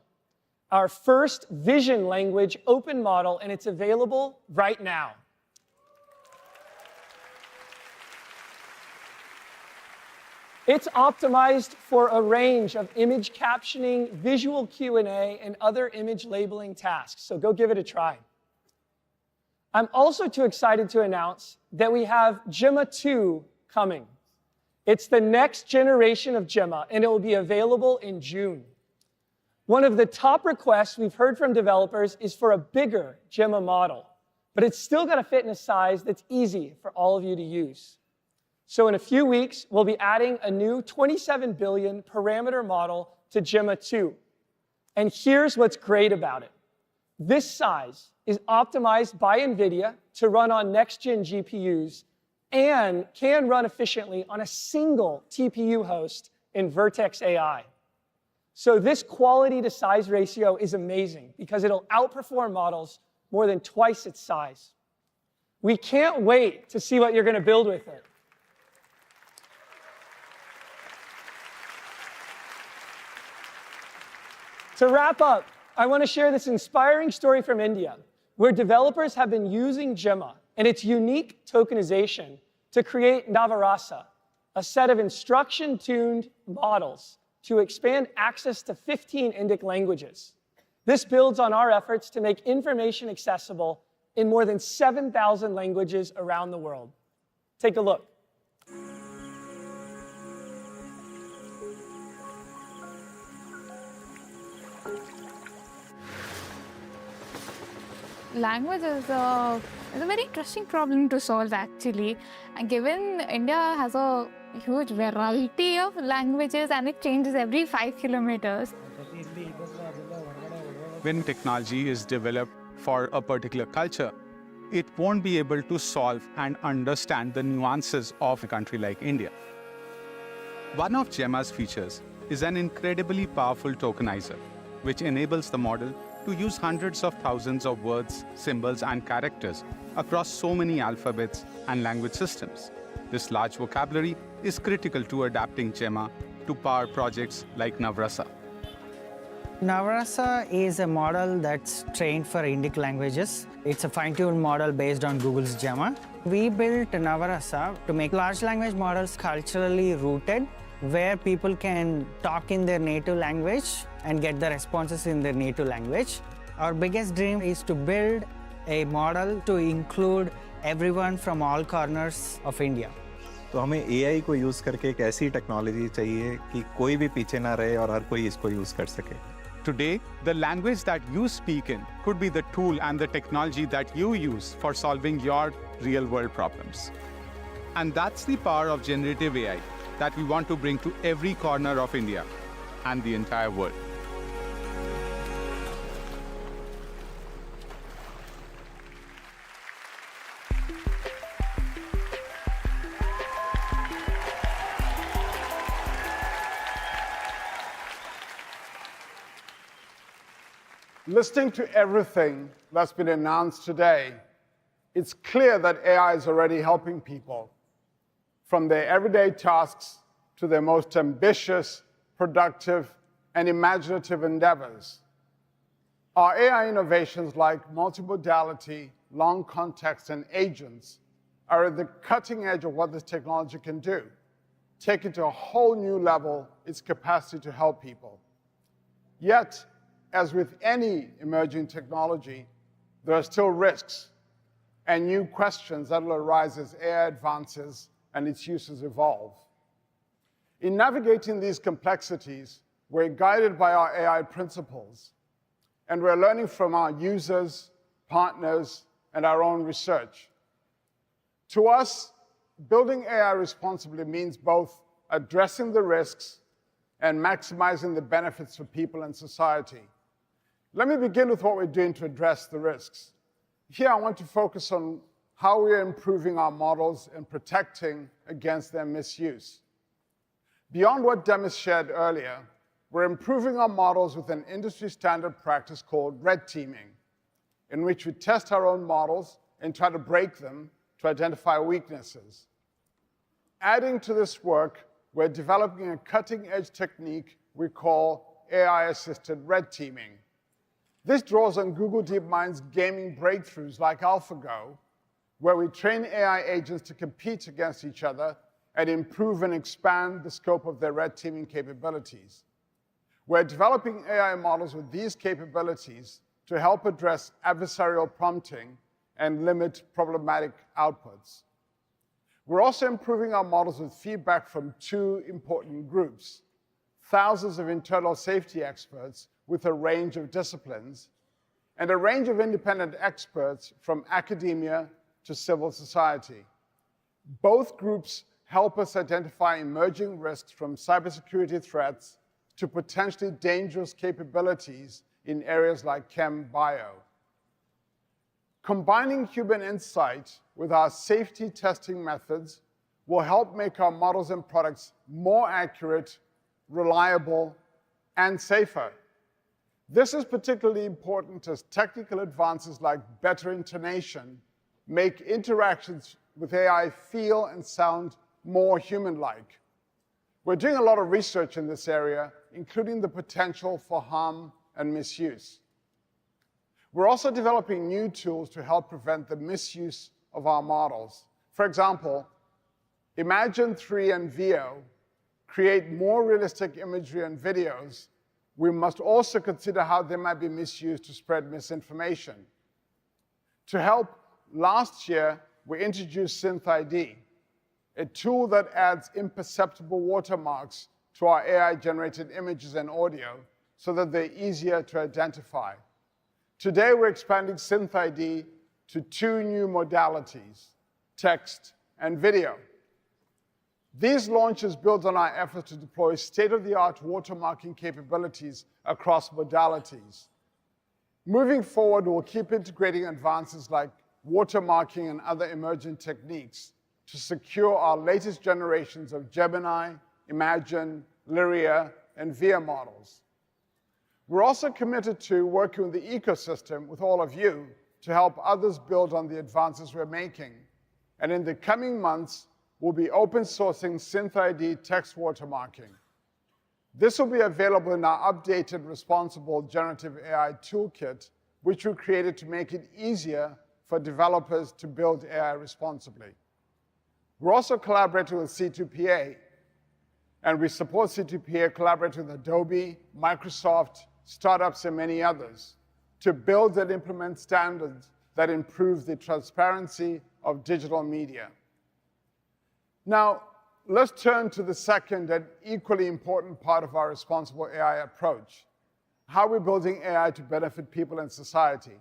our first vision language open model, and it's available right now. It's optimized for a range of image captioning, visual Q&A, and other image labeling tasks, so go give it a try. I'm also too excited to announce that we have Gemma 2 coming. It's the next generation of Gemma, and it will be available in June. One of the top requests we've heard from developers is for a bigger Gemma model, but it's still got to fit in a size that's easy for all of you to use. So in a few weeks, we'll be adding a new 27 billion parameter model to Gemma 2. And here's what's great about it. This size is optimized by NVIDIA to run on next-gen GPUs and can run efficiently on a single TPU host in Vertex AI. So this quality to size ratio is amazing because it'll outperform models more than twice its size. We can't wait to see what you're going to build with it. To wrap up, I want to share this inspiring story from India, where developers have been using Gemma and its unique tokenization to create Navarasa, a set of instruction-tuned models to expand access to 15 Indic languages. This builds on our efforts to make information accessible in more than 7,000 languages around the world. Take a look. Language is a very interesting problem to solve, actually. And given India has a huge variety of languages and it changes every 5 kilometers. When technology is developed for a particular culture, it won't be able to solve and understand the nuances of a country like India. One of Gemma's features is an incredibly powerful tokenizer, which enables the model to use hundreds of thousands of words, symbols, and characters across so many alphabets and language systems. This large vocabulary is critical to adapting Gemma to power projects like Navrasa. Navrasa is a model that's trained for Indic languages. It's a fine-tuned model based on Google's Gemma. We built Navrasa to make large language models culturally rooted, where people can talk in their native language and get the responses in their native language. Our biggest dream is to build a model to include everyone from all corners of India. तो हमें AI को use करके एक ऐसी technology चाहिए कि कोई भी पीछे ना रहे और हर कोई इसको यूज कर सके. Today, the language that you speak in could be the tool and the technology that you use for solving your real-world problems. And that's the power of generative AI that we want to bring to every corner of India and the entire world. Listening to everything that's been announced today, it's clear that AI is already helping people, from their everyday tasks to their most ambitious, productive, and imaginative endeavors. Our AI innovations like multimodality, long context, and agents are at the cutting edge of what this technology can do, taking to a whole new level its capacity to help people. Yet, as with any emerging technology, there are still risks and new questions that will arise as AI advances and its uses evolve. In navigating these complexities, we're guided by our AI principles, and we're learning from our users, partners, and our own research. To us, building AI responsibly means both addressing the risks and maximizing the benefits for people and society. Let me begin with what we're doing to address the risks. Here, I want to focus on how we are improving our models and protecting against their misuse. Beyond what Demis shared earlier, we're improving our models with an industry-standard practice called red teaming, in which we test our own models and try to break them to identify weaknesses. Adding to this work, we're developing a cutting-edge technique we call AI-assisted red teaming. This draws on Google DeepMind's gaming breakthroughs like AlphaGo, where we train AI agents to compete against each other and improve and expand the scope of their red teaming capabilities. We're developing AI models with these capabilities to help address adversarial prompting and limit problematic outputs. We're also improving our models with feedback from two important groups: thousands of internal safety experts with a range of disciplines, and a range of independent experts from academia to civil society. Both groups help us identify emerging risks from cybersecurity threats to potentially dangerous capabilities in areas like chem-bio. Combining human insight with our safety testing methods will help make our models and products more accurate, reliable, and safer. This is particularly important as technical advances like better intonation make interactions with AI feel and sound more human-like. We're doing a lot of research in this area, including the potential for harm and misuse. We're also developing new tools to help prevent the misuse of our models. For example, Imagen 3 and Veo create more realistic imagery and videos. We must also consider how they might be misused to spread misinformation. To help, last year, we introduced SynthID, a tool that adds imperceptible watermarks to our AI-generated images and audio so that they're easier to identify. Today, we're expanding SynthID to two new modalities, text and video. These launches build on our efforts to deploy state-of-the-art watermarking capabilities across modalities. Moving forward, we'll keep integrating advances like watermarking and other emerging techniques to secure our latest generations of Gemini, Imagen, Lyria, and Via models. We're also committed to working with the ecosystem with all of you to help others build on the advances we're making. And in the coming months, we'll be open sourcing SynthID text watermarking. This will be available in our updated responsible generative AI toolkit, which we created to make it easier for developers to build AI responsibly. We're also collaborating with C2PA, and we support C2PA collaborating with Adobe, Microsoft, startups, and many others to build and implement standards that improve the transparency of digital media. Now, let's turn to the second and equally important part of our responsible AI approach, how we're building AI to benefit people and society.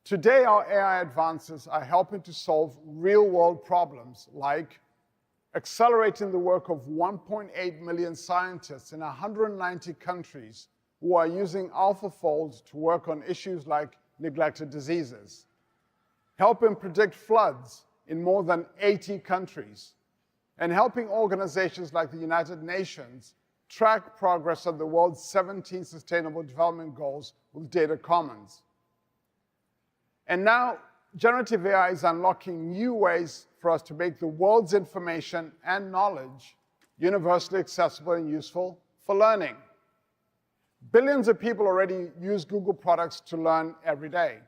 Today, our AI advances are helping to solve real-world problems like accelerating the work of 1.8 million scientists in 190 countries who are using AlphaFold to work on issues like neglected diseases, helping predict floods in more than 80 countries, and helping organizations like the United Nations track progress on the world's 17 Sustainable Development Goals with data commons. And now, generative AI is unlocking new ways for us to make the world's information and knowledge universally accessible and useful for learning. Billions of people already use Google products to learn every day.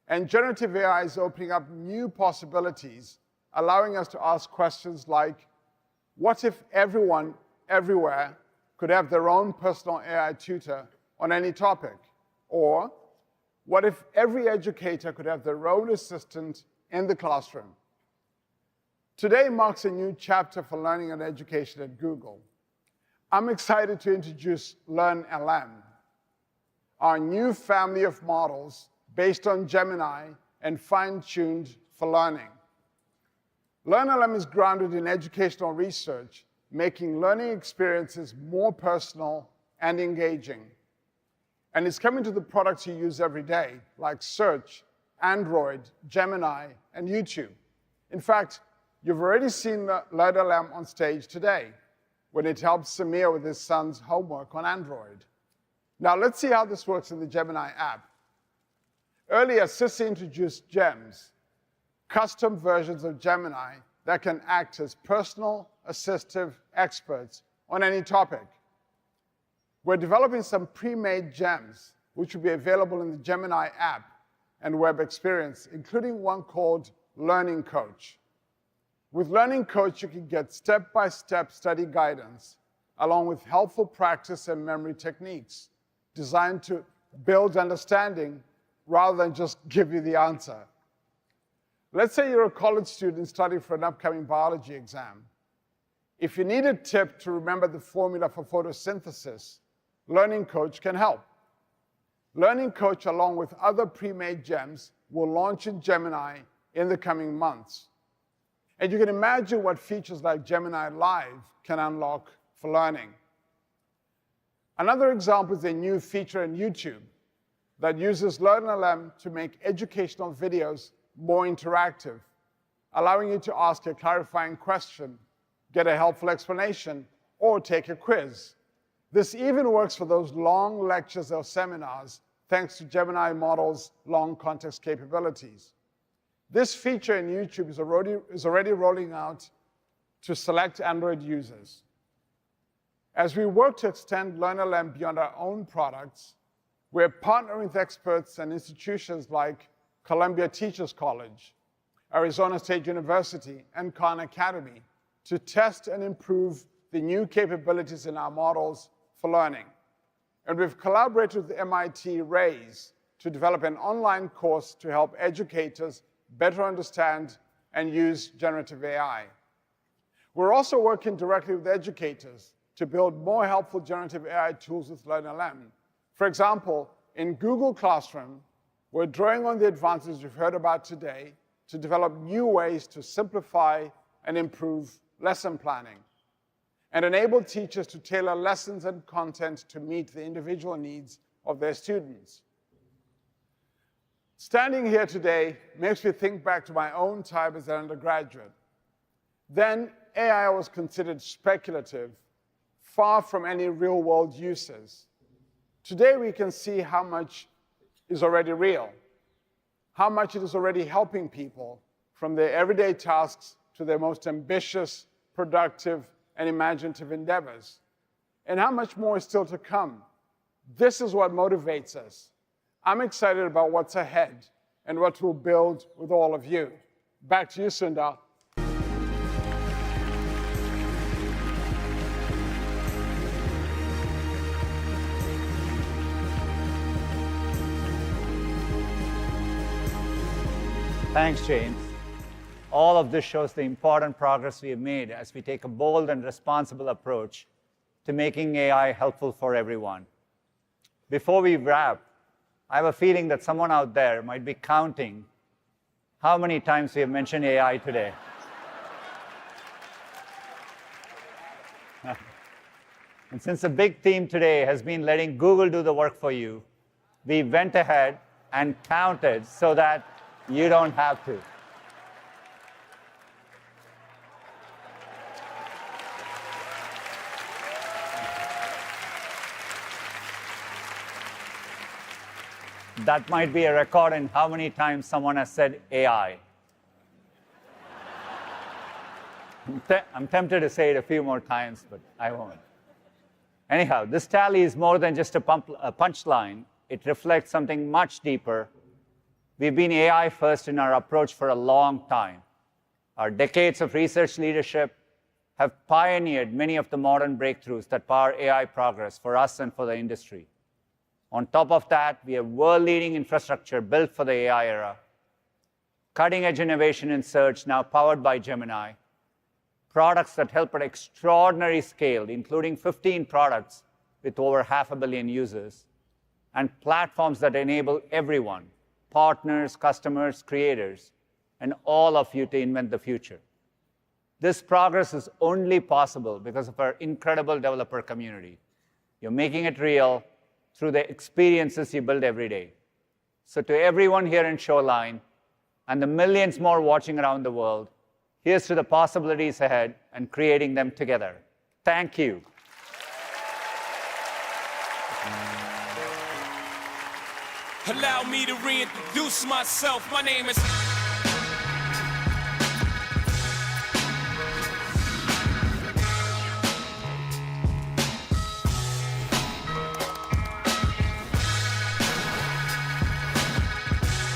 And generative AI is opening up new possibilities, allowing us to ask questions like, what if everyone, everywhere, could have their own personal AI tutor on any topic? Or, what if every educator could have their own assistant in the classroom? Today marks a new chapter for learning and education at Google. I'm excited to introduce LearnLM, our new family of models based on Gemini and fine-tuned for learning. LearnLM is grounded in educational research, making learning experiences more personal and engaging. And it's coming to the products you use every day, like Search, Android, Gemini, and YouTube. In fact, you've already seen the LearnLM on stage today, when it helps Samir with his son's homework on Android. Now let's see how this works in the Gemini app. Earlier, Sissy introduced Gems, custom versions of Gemini that can act as personal assistive experts on any topic. We're developing some pre-made gems, which will be available in the Gemini app and web experience, including one called Learning Coach. With Learning Coach, you can get step-by-step study guidance, along with helpful practice and memory techniques designed to build understanding rather than just give you the answer. Let's say you're a college student studying for an upcoming biology exam. If you need a tip to remember the formula for photosynthesis, Learning Coach can help. Learning Coach, along with other pre-made gems, will launch in Gemini in the coming months. And you can imagine what features like Gemini Live can unlock for learning. Another example is a new feature in YouTube that uses LearnLM to make educational videos more interactive, allowing you to ask a clarifying question, get a helpful explanation, or take a quiz. This even works for those long lectures or seminars, thanks to Gemini model's long context capabilities. This feature in YouTube is already rolling out to select Android users. As we work to extend LearnLM beyond our own products, we're partnering with experts and institutions like Columbia Teachers College, Arizona State University, and Khan Academy to test and improve the new capabilities in our models for learning. And we've collaborated with MIT Raise to develop an online course to help educators better understand and use generative AI. We're also working directly with educators to build more helpful generative AI tools with LearnLM. For example, in Google Classroom, we're drawing on the advances you've heard about today to develop new ways to simplify and improve lesson planning and enable teachers to tailor lessons and content to meet the individual needs of their students. Standing here today makes me think back to my own time as an undergraduate. Then, AI was considered speculative, far from any real-world uses. Today, we can see how much is already real, how much it is already helping people from their everyday tasks to their most ambitious, productive, and imaginative endeavors, and how much more is still to come. This is what motivates us. I'm excited about what's ahead and what we'll build with all of you. Back to you, Sundar. Thanks, James. All of this shows the important progress we have made as we take a bold and responsible approach to making AI helpful for everyone. Before we wrap, I have a feeling that someone out there might be counting how many times we have mentioned AI today. And since the big theme today has been letting Google do the work for you, we went ahead and counted so that you don't have to. That might be a record in how many times someone has said AI. I'm tempted to say it a few more times, but I won't. Anyhow, this tally is more than just a punchline. It reflects something much deeper. We've been AI first in our approach for a long time. Our decades of research leadership have pioneered many of the modern breakthroughs that power AI progress for us and for the industry. On top of that, we have world-leading infrastructure built for the AI era, cutting-edge innovation in search now powered by Gemini, products that help at extraordinary scale, including 15 products with over 500 million users, and platforms that enable everyone, partners, customers, creators, and all of you to invent the future. This progress is only possible because of our incredible developer community. You're making it real through the experiences you build every day. So to everyone here in Shoreline, and the millions more watching around the world, here's to the possibilities ahead and creating them together. Thank you. Allow me to reintroduce myself. My name is...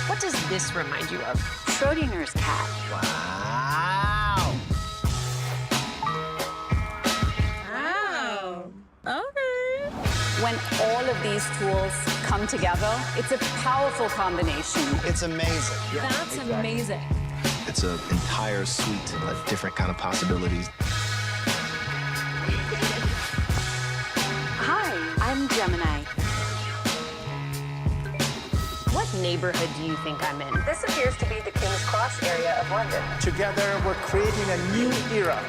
What does this remind you of? Schrodinger's cat. Wow. Wow. Okay. When all of these tools come together, it's a powerful combination. It's amazing. That's amazing. It's an entire suite of different kind of possibilities. Hi, I'm Gemini. What neighborhood do you think I'm in? This appears to be the King's Cross area of London. Together, we're creating a new era